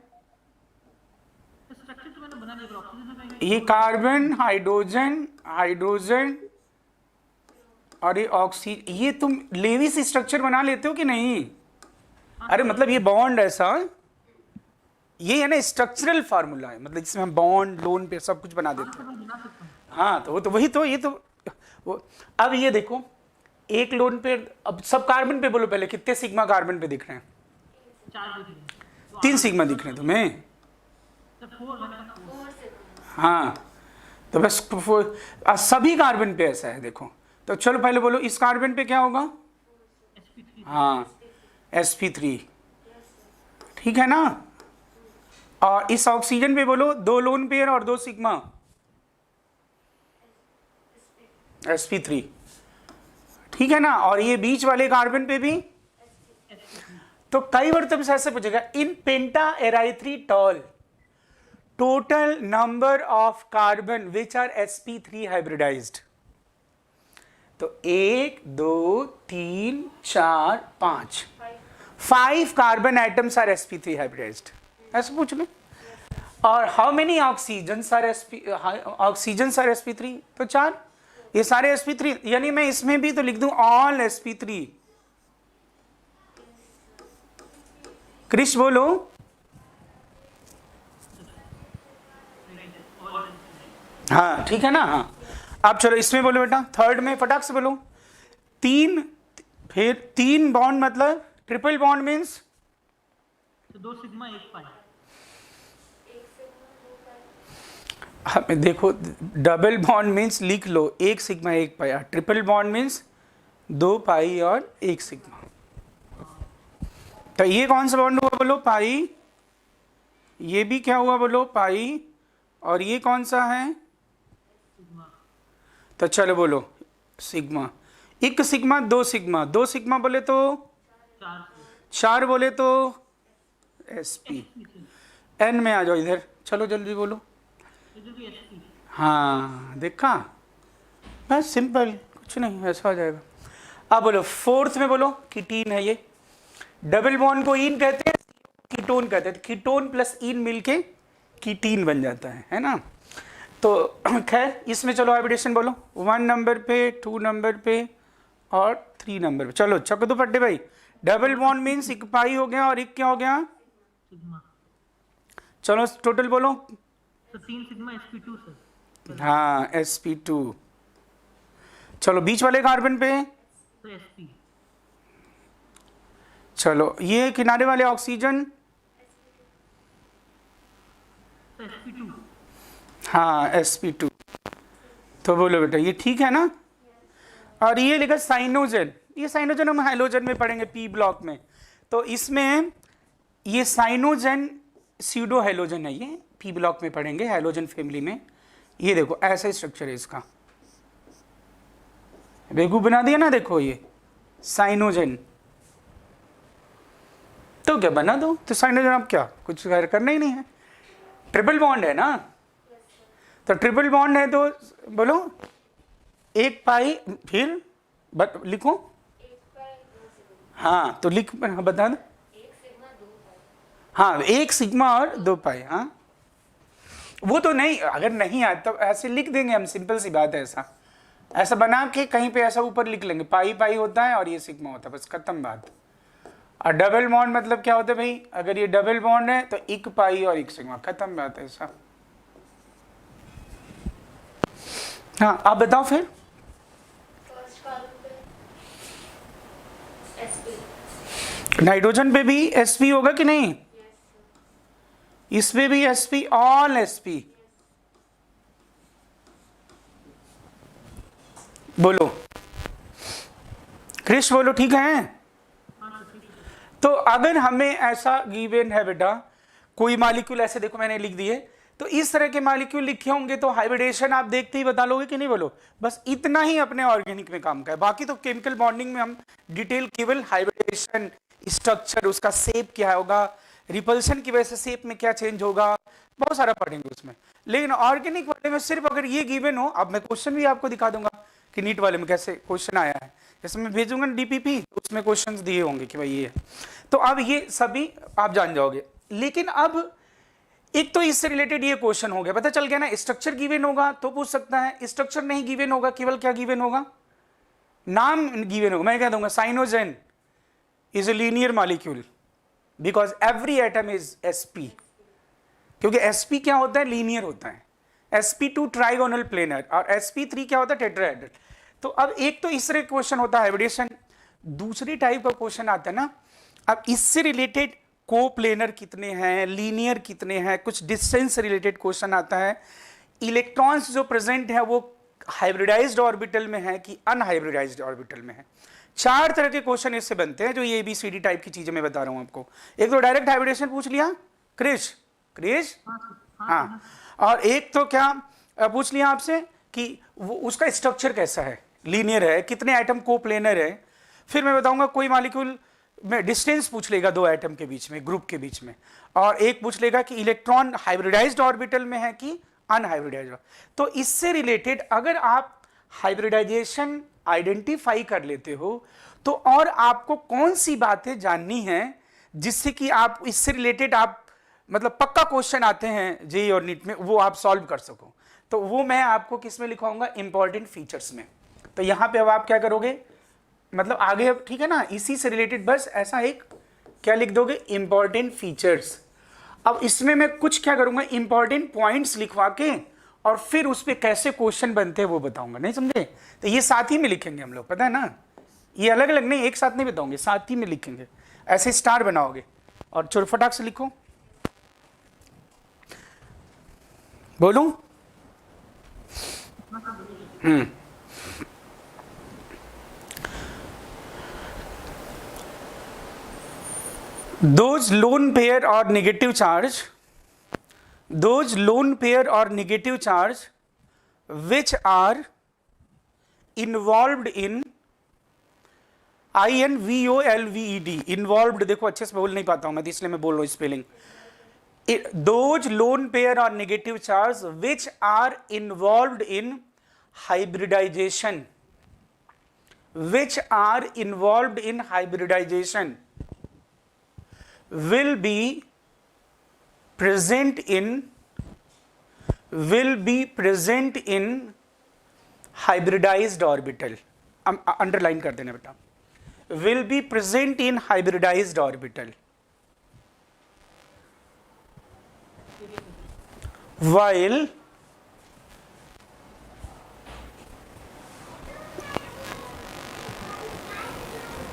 स्ट्रक्चर तो मैंने बना दिया ऑक्सीजन में कहीं ये कार्बन हाइड्रोजन हाइड्रोजन और ये ऑक्सीजन, ये तुम लेविस स्ट्रक्चर बना लेते हो कि नहीं, अरे मतलब ये बॉन्ड ऐसा, ये है ना स्ट्रक्चरल फार्मूला है, मतलब जिसमें हम बॉन्ड लोन पे सब कुछ बना देते हैं, मैं बना सकता हूँ हाँ तो वो तो वही तो, ये तो वो, अब ये देखो एक लोन पे, अब सब कार्बन पे बोलो पहले, कितने सिग्मा कार्बन पे दिख रहे हैं, 4 दिख रहे हैं 3 सिग्मा दिख रहे हैं तुम्हें, सर 4 मैंने कहा 4 4 से हाँ तो बस सभी कार्बन पे ऐसा है देखो, तो चलो पहले बोलो इस कार्बन पे क्या होगा, sp3 हाँ SP3, ठीक है ना, और इस ऑक्सीजन पे बोलो 2 लोन पेयर और 2 सिग्मा SP3, ठीक है ना, और ये बीच वाले कार्बन पे भी, तो कई बार तुमसे ऐसे पूछेगा in pentaerythritol total number of carbon which are sp3 hybridized, तो 1 2 3 4 5 carbon atoms are sp3 hybridised, ऐसे पूछ लो, और how many oxygens are sp3, तो 4, ये सारे sp3, यानी मैं इसमें भी तो लिख दूं ऑल sp3, क्रिश बोलो, हाँ ठीक है ना, हाँ अब चलो इसमें बोलो बेटा, थर्ड में फटाक से बोलो, 3 फिर 3 बॉन्ड मतलब ट्रिपल बॉन्ड मीन्स, तो 2 सिग्मा 1 पाई हमें देखो डबल बॉन्ड मीन्स लिख लो 1 सिग्मा 1 पाई, ट्रिपल बॉन्ड मीन्स 2 पाई और 1 सिग्मा, तो ये कौन सा बॉन्ड हुआ बोलो पाई, ये भी क्या हुआ बोलो पाई, और ये कौन सा है, तो चलो बोलो सिग्मा, 1 सिग्मा 2 सिग्मा, 2 सिग्मा बोले तो 4 बोले तो sp, n में आ जाओ इधर, चलो जल्दी बोलो, इधर भी sp हाँ देखा, बस सिंपल, कुछ नहीं ऐसा हो जाएगा। अब बोलो फोर्थ में बोलो कीटीन है ये, डबल बॉन्ड को इन कहते हैं, कीटोन कहते हैं, कीटोन प्लस इन मिलके कीटीन बन जाता है ना, तो खैर इसमें चलो हाइब्रिडेशन बोलो 1 नंबर पे 2 नंबर पे और 3 नंबर पे, चलो चक दो फट्टे भाई, डबल बॉन्ड मीन्स 1 पाई हो गया और 1 क्या हो गया, सिग्मा, चलो टोटल बोलो, तो 3 सिग्मा sp2 सर, हाँ sp2, चलो बीच वाले कार्बन पे, तो sp, चलो ये किनारे वाले ऑक्सीजन, तो sp2 हाँ sp2। तो बोलो बेटा ये ठीक है ना। और ये लिखा साइनोजन, ये साइनोजन हम हाइलोजन में पढ़ेंगे पी ब्लॉक में। तो इसमें ये साइनोजन स्यूडो हाइलोजन है, ये पी ब्लॉक में पढ़ेंगे हाइलोजन फैमिली में। ये देखो ऐसा स्ट्रक्चर है इसका, बेगू बना दिया ना, देखो ये साइनोजन। तो क्या बना दो, तो साइनोजन अब क्या कुछ करना ही नहीं है, ट्रिपल बॉन्ड है ना। तो ट्रिपल बॉन्ड है तो बोलो 1 पाई, फिर लिखो, हाँ तो लिख बता दो, हाँ 1 सिग्मा और 2 पाई। हाँ वो तो नहीं, अगर नहीं आता तो ऐसे लिख देंगे हम, सिंपल सी बात है। ऐसा बना के कहीं पे ऐसा ऊपर लिख लेंगे, पाई पाई होता है और ये सिग्मा होता है, बस खत्म बात। और डबल बॉन्ड मतलब क्या होता है भाई, अगर ये डबल बॉन्ड है तो 1 पाई और 1 सिग्मा, खत्म बात है ऐसा। हाँ आप बताओ फिर। फर्स्ट कार्बन पे sp, नाइट्रोजन पे भी sp होगा कि नहीं, इस पे भी sp, ऑल sp। बोलो क्रिश, बोलो ठीक है। तो अगर हमें ऐसा गिवन है बेटा, कोई मॉलिक्यूल ऐसे देखो मैंने लिख दिए, तो इस तरह के मॉलिक्यूल लिखे होंगे तो हाइब्रिडेशन आप देखते ही बता लोगे कि नहीं, बोलो। बस इतना ही अपने ऑर्गेनिक में काम का है, बाकी तो केमिकल बॉन्डिंग में हम डिटेल केवल हाइब्रिडेशन, स्ट्रक्चर, उसका शेप क्या होगा, रिपल्शन की वजह से शेप में क्या चेंज होगा, बहुत सारा पढ़ेंगे उसमें। लेकिन ऑर्गेनिक वाले में सिर्फ अगर ये गिवन हो, अब मैं क्वेश्चन भी आपको दिखा दूंगा कि नीट वाले में कैसे क्वेश्चन आया है। जैसे मैं भेजूंगा डीपीपी, उसमें क्वेश्चंस दिए होंगे कि भाई ये है, तो अब ये सभी आप जान जाओगे। लेकिन अब एक तो इससे रिलेटेड ये क्वेश्चन हो गया, पता चल गया ना। स्ट्रक्चर गिवन होगा तो पूछ सकता है, स्ट्रक्चर नहीं गिवन होगा, केवल क्या गिवन होगा, नाम गिवन होगा। मैं कह दूंगा Cyanogen is a linear molecule because every atom is sp, क्योंकि sp क्या होता है, लीनियर होता है। sp2 ट्राइगोनल प्लेनर और sp3 क्या होता है, टेट्राहेड्रल। तो अब एक तो इस तरह क्वेश्चन होता है हाइब्रिडेशन, दूसरी टाइप का क्वेश्चन आता है ना, अब इससे रिलेटेड कोप्लेनर कितने हैं, लीनियर कितने हैं, कुछ डिस्टेंस से रिलेटेड क्वेश्चन आता है। इलेक्ट्रॉन्स जो प्रेजेंट है वो हाइब्रिडाइज्ड ऑर्बिटल में है कि अनहाइब्रिडाइज्ड ऑर्बिटल में है। 4 तरह के क्वेश्चन इससे बनते हैं, जो ये ABCD टाइप की चीजें मैं बता रहा हूं आपको। एक तो डायरेक्ट हाइब्रिडेशन पूछ लिया क्रिश, हाँ, और एक तो क्या पूछ लिया आपसे कि वो उसका स्ट्रक्चर कैसा है, लीनियर है, कितने एटम कोप्लेनर है। फिर मैं बताऊंगा कोई मॉलिक्यूल में डिस्टेंस पूछ लेगा 2 एटम के बीच में, ग्रुप के बीच में, और एक पूछ लेगा कि इलेक्ट्रॉन हाइब्रिडाइज्ड ऑर्बिटल में है कि अनहाइब्रिडाइज्ड। तो इससे रिलेटेड अगर आप हाइब्रिडाइजेशन आइडेंटिफाई कर लेते हो तो और आपको कौन सी बातें जाननी है जिससे कि आप इससे रिलेटेड आप मतलब पक्का क्वेश्चन आते हैं जेईई और नीट में, वो आप सॉल्व कर सको, तो वो मैं आपको किस में लिखवाऊंगा, इंपॉर्टेंट फीचर्स में। तो यहां पे अब आप क्या करोगे, मतलब आगे अब ठीक है ना, इसी से रिलेटेड बस ऐसा एक क्या लिख दोगे, इंपॉर्टेंट फीचर्स। अब इसमें मैं कुछ क्या करूंगा, इंपॉर्टेंट पॉइंट्स लिखवा के और फिर उस पर कैसे क्वेश्चन बनते हैं वो बताऊंगा, नहीं समझे। तो ये साथ ही में लिखेंगे हम लोग, पता है ना, ये अलग अलग नहीं, एक साथ नहीं बताऊंगे, साथ ही में लिखेंगे। ऐसे स्टार बनाओगे और चुरफटाक से लिखो। बोलूं? Those lone pair or negative charge, those lone pair or negative charge which are involved in INVOLVED, involved, देखो अच्छे से बोल नहीं पाता हूं मैं इसलिए मैं बोल रहा हूं spelling. Those lone pair or negative charge which are involved in hybridization, which are involved in hybridization will be present in hybridized orbital। Underline कर देना बेटा, will be present in hybridized orbital while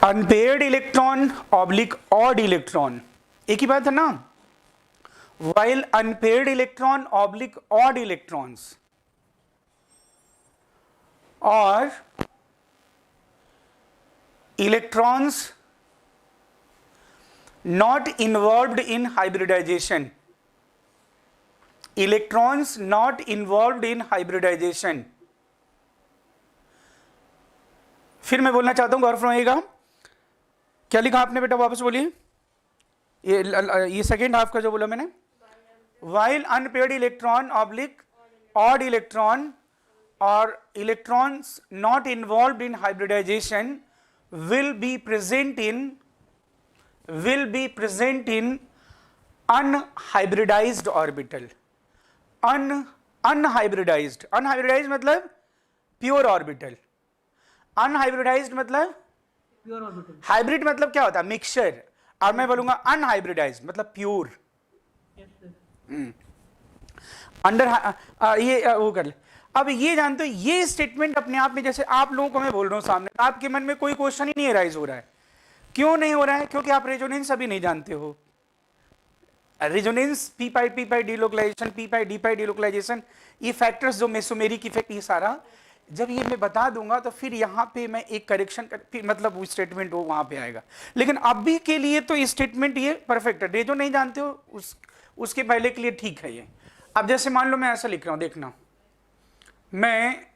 unpaired electron oblique odd electron, एक ही बात है ना। while unpaired electron oblique odd electrons or electrons not involved in hybridization, electrons not involved in hybridization। फिर मैं बोलना चाहता हूं, गौर फरमाइएगा, क्या लिखा आपने बेटा, वापस बोलिए। ये सेकेंड हाफ का जो बोला मैंने, while unpaired electron oblique odd electron or electrons not involved in hybridization will be present in unhybridized orbital। unhybridized मतलब प्योर ऑर्बिटल, अनहाइब्रिडाइज्ड मतलब प्योर ऑर्बिटल, हाइब्रिड मतलब क्या होता है, मिक्सचर, और मैं बोलूंगा अनहाइब्रिडाइज्ड मतलब प्योर। अंडर ये वो कर ले। अब ये जानते हो, ये स्टेटमेंट अपने आप में, जैसे आप लोगों को मैं बोल रहा हूं सामने, आपके मन में कोई क्वेश्चन ही नहीं राइज हो रहा है। क्यों नहीं हो रहा है? क्योंकि आप रेजोनेंस अभी नहीं जानते हो। रेजोनेंस, पी पाई डिलोकलाइजेशन, पी पाई डिलोकलाइजेशन, ये फैक्टर्स जो मेसोमेरिक इफेक्ट, ये सारा जब ये मैं बता दूंगा तो फिर यहाँ पे मैं एक करेक्शन कर, फिर मतलब वो स्टेटमेंट वो वहां पे आएगा। लेकिन अभी के लिए तो ये स्टेटमेंट ये परफेक्ट है। रेजो नहीं जानते हो उसके पहले के लिए ठीक है ये। अब जैसे मान लो मैं ऐसा लिख रहा हूं, देखना, मैं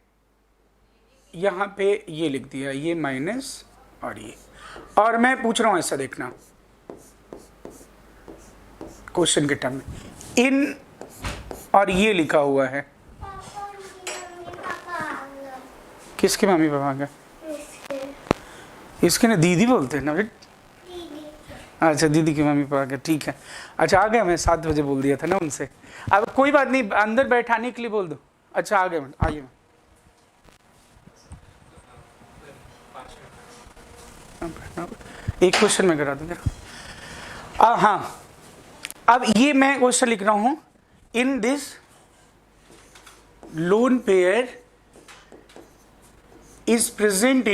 यहां पे ये लिख दिया, ये माइनस और ये, और मैं पूछ रहा हूं ऐसा, देखना क्वेश्चन के टर्म में इन, और ये लिखा हुआ है, किसके मम्मी पापा का? इसके ना दीदी बोलते हैं ना बेट। अच्छा, दीदी की मम्मी पापा का, ठीक है। अच्छा, आ गया, मैं 7 बजे बोल दिया था ना उनसे। अब कोई बात नहीं, अंदर बैठाने के लिए बोल दो। अच्छा, आ गए मैं, आइए। एक क्वेश्चन मैं करा दूँ। हाँ, अब ये मैं क्वेश्चन लिख रहा हूं, in this lone pair is present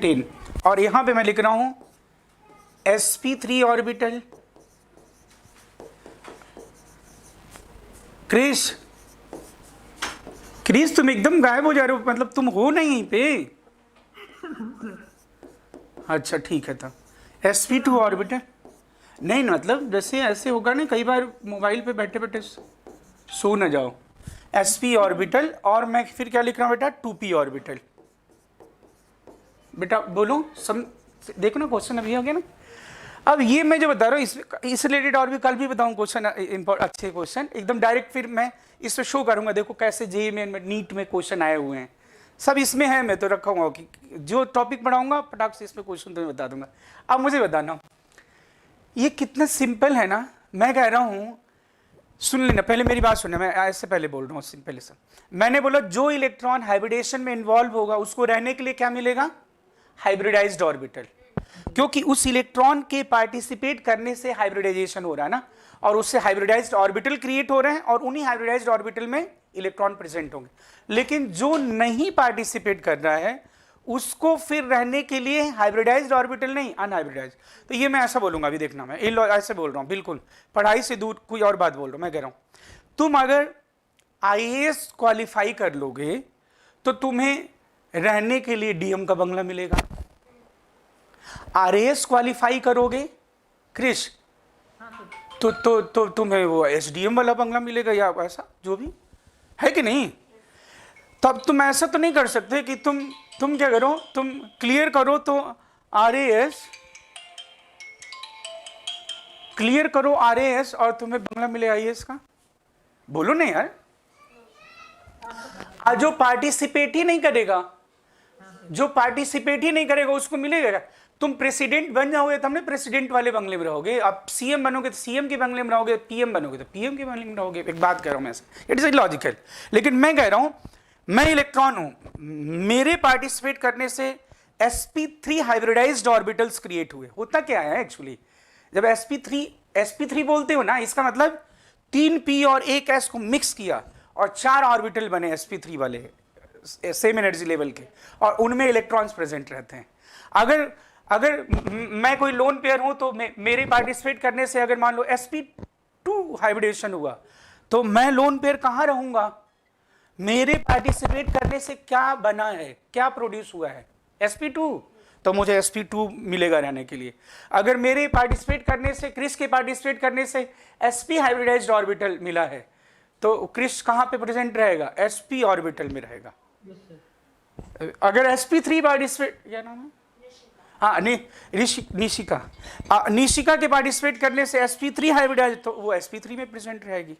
in, और यहां पे मैं लिख रहा हूं sp3 ऑर्बिटल। क्रिस तुम एकदम गायब हो जा रहे हो, मतलब तुम हो नहीं पे। अच्छा ठीक है, था sp2 ऑर्बिटल नहीं, मतलब जैसे ऐसे होगा ना, कई बार मोबाइल पे बैठे बैठे सो ना जाओ। sp ऑर्बिटल, और मैं फिर क्या लिख रहा हूं बेटा, 2p ऑर्बिटल। बेटा बोलो, देखो ना क्वेश्चन अभी आ गया ना। अब ये मैं जो बता रहा हूँ इस रिलेटेड और भी कल भी बताऊँ क्वेश्चन, अच्छे क्वेश्चन एकदम डायरेक्ट, फिर मैं इसमें शो करूंगा। देखो कैसे जेईई में, नीट में क्वेश्चन आए हुए हैं, सब इसमें है। मैं तो रखा हुआ कि जो टॉपिक पढ़ाऊंगा फटाक से इसमें क्वेश्चन तुम्हें बता दूंगा। अब मुझे बताना, ये कितना सिंपल है ना। मैं कह रहा हूँ, सुन लेना, पहले मेरी बात सुनना, मैं ऐसे पहले बोल रहा हूँ सिंपल से। मैंने बोला जो इलेक्ट्रॉन हाइब्रिडेशन में इन्वॉल्व होगा उसको रहने के लिए क्या मिलेगा, हाइब्रिडाइज्ड ऑर्बिटल, क्योंकि उस इलेक्ट्रॉन के पार्टिसिपेट करने से हाइब्रिडाइजेशन हो रहा है ना, और उससे हाइब्रिडाइज्ड ऑर्बिटल क्रिएट हो रहे हैं, और उन्हीं हाइब्रिडाइज्ड ऑर्बिटल में इलेक्ट्रॉन प्रेजेंट होंगे। लेकिन जो नहीं पार्टिसिपेट कर रहा है उसको फिर रहने के लिए हाइब्रिडाइज्ड ऑर्बिटल नहीं, अनहाइब्रिडाइज्ड। तो ये मैं ऐसा बोलूंगा, अभी देखना, मैं ऐसे बोल रहा हूँ, बिल्कुल पढ़ाई से दूर कोई और बात बोल रहा हूँ। मैं कह रहा हूँ, तुम अगर आईएएस क्वालिफाई कर लोगे तो तुम्हें रहने के लिए डीएम का बंगला मिलेगा। आरएएस क्वालिफाई करोगे क्रिश, तो तुम्हें वो एसडीएम वाला बंगला मिलेगा, या ऐसा जो भी है कि नहीं। तब तुम ऐसा तो नहीं कर सकते कि तुम क्या करो, तुम क्लियर करो तो आरएएस क्लियर करो आरएएस और तुम्हें बंगला मिले आईएएस का। बोलो नहीं यार, जो पार्टिसिपेट ही नहीं करेगा उसको मिलेगा। तुम प्रेसिडेंट बन जाओगे तो हमने प्रेसिडेंट वाले बंगले में रहोगे, आप सीएम बनोगे तो सीएम के बंगले में रहोगे, पीएम बनोगे तो पीएम के बंगले में रहोगे। एक बात कह रहा हूं मैं, इट इज लॉजिकल। लेकिन मैं कह रहा हूं, मैं इलेक्ट्रॉन हूं, मेरे पार्टिसिपेट करने से sp3 हाइब्रिडाइज्ड ऑर्बिटल्स क्रिएट हुए। होता क्या है एक्चुअली, जब sp3 बोलते हो ना, इसका मतलब 3p और 1s को मिक्स किया और 4 ऑर्बिटल बने sp3 वाले सेम एनर्जी लेवल के, और उनमें इलेक्ट्रॉन्स प्रेजेंट रहते हैं। अगर मैं कोई लोन पेयर हूं तो मेरे पार्टिसिपेट करने से अगर मान लो sp2 हाइब्रिडेशन हुआ तो मैं लोन पेयर कहां रहूंगा? मेरे पार्टिसिपेट करने से क्या बना है, क्या प्रोड्यूस हुआ है? sp2, तो मुझे sp2 मिलेगा रहने के लिए। अगर मेरे पार्टिसिपेट करने से, क्रिस के पार्टिसिपेट करने से sp हाइब्रिडाइज्ड ऑर्बिटल मिला है तो क्रिस कहां पे प्रेजेंट रहेगा? sp ऑर्बिटल में रहेगा। अगर sp3 पार्टिसिपेट, क्या नाम है? हाँ, निशिका, निशिका के पार्टिसिपेट करने से sp3 हाइब्रिडाइज तो वो sp3 में प्रेजेंट रहेगी।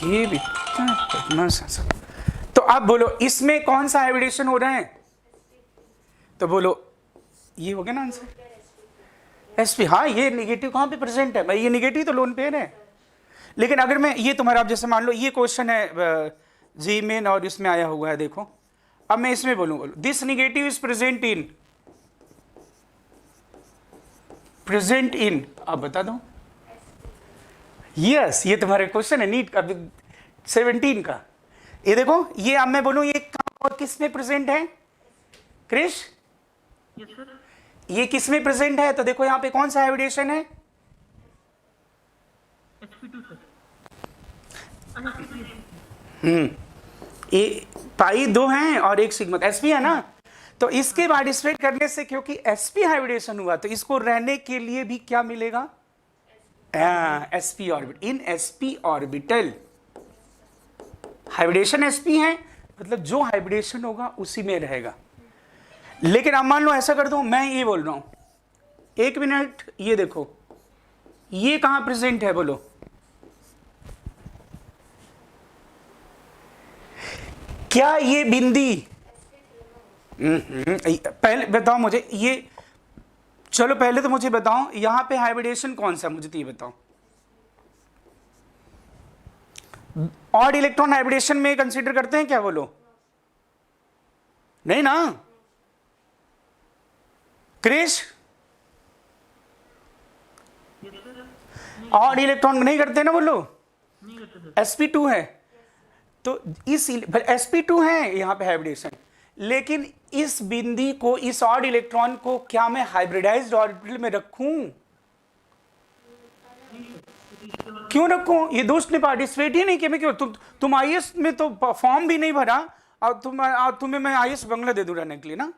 ये भी तो आप बोलो इसमें कौन सा हाइब्रिडेशन हो रहा है? तो बोलो ये हो गया ना आंसर, sp। हाँ, ये नेगेटिव कहाँ पे प्रेजेंट है? भाई ये नेगेटिव तो लोन पेयर है। लेकिन अगर मैं ये तुम्हारा, आप जैसे मान लो ये क्वेश्चन है जी मेन और इसमें आया हुआ है, देखो अब मैं इसमें बोलूं, this negative is present in, आप बता दो। यस, ये तुम्हारे क्वेश्चन है नीट का 17 का। ये देखो, ये अब मैं बोलूं ये और किस में प्रेजेंट है? क्रिश, ये किस में प्रेजेंट है? तो देखो यहाँ पे कौन सा हाइब्रिडेशन है? ये पाई 2 हैं और एक सिग्मा sp है ना, तो इसके पार्टिसिपेट करने से क्योंकि sp हाइब्रिडेशन हुआ तो इसको रहने के लिए भी क्या मिलेगा? sp orbital. इन sp ऑर्बिटल हाइब्रिडेशन sp है, मतलब जो हाइब्रिडेशन होगा उसी में रहेगा। लेकिन अब मान लो ऐसा कर दो, मैं ये बोल रहा हूं, एक मिनट, ये देखो ये कहां प्रेजेंट है बोलो? क्या ये बिंदी, पहले बताओ मुझे ये, चलो पहले तो मुझे बताओ यहां पे हाइब्रिडेशन कौन सा, मुझे तो ये बताओ। ऑड इलेक्ट्रॉन हाइब्रिडेशन में कंसीडर करते हैं क्या बोलो? नहीं ना क्रिश, ऑड इलेक्ट्रॉन नहीं करते ना बोलो, sp2 है तो इस sp2 है यहां पे हाइब्रिडेशन, लेकिन इस बिंदी को, इस ऑड इलेक्ट्रॉन को क्या मैं हाइब्रिडाइज्ड ऑर्बिटल में रखूं? क्यों रखूं? ये दोस्त ने पार्टिसिपेट ही नहीं किया, मैं क्यों? तुम आईएएस में तो फॉर्म भी नहीं भरा और तुम्हें मैं आईएएस बंगला दे दूं रहने के लिए ना,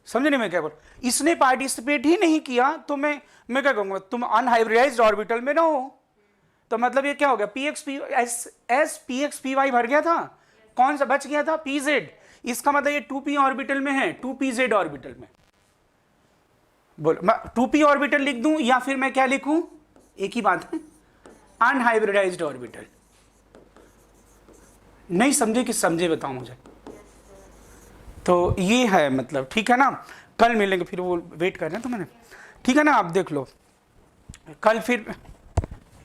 समझे नहीं मैं क्या बोल? इसने पार्टिसिपेट ही नहीं किया तो मैं क्या कहूंगा? तुम अनहाइब्रिडाइज्ड ऑर्बिटल में ना हो, तो मतलब ये क्या हो गया? px भर गया था, कौन सा बच गया था? pz। इसका मतलब ये 2p ऑर्बिटल में है, 2pz ऑर्बिटल में। बोलो मैं 2p ऑर्बिटल लिख दूं या फिर मैं क्या लिखूं? एक ही बात है, अनहाइब्रिडाइज्ड ऑर्बिटल। नहीं समझे कि समझे बताओ मुझे। तो ये है मतलब, ठीक है ना, कल मिलेंगे फिर, वो वेट कर रहे हैं तो मैंने, ठीक है ना, आप देख लो कल फिर।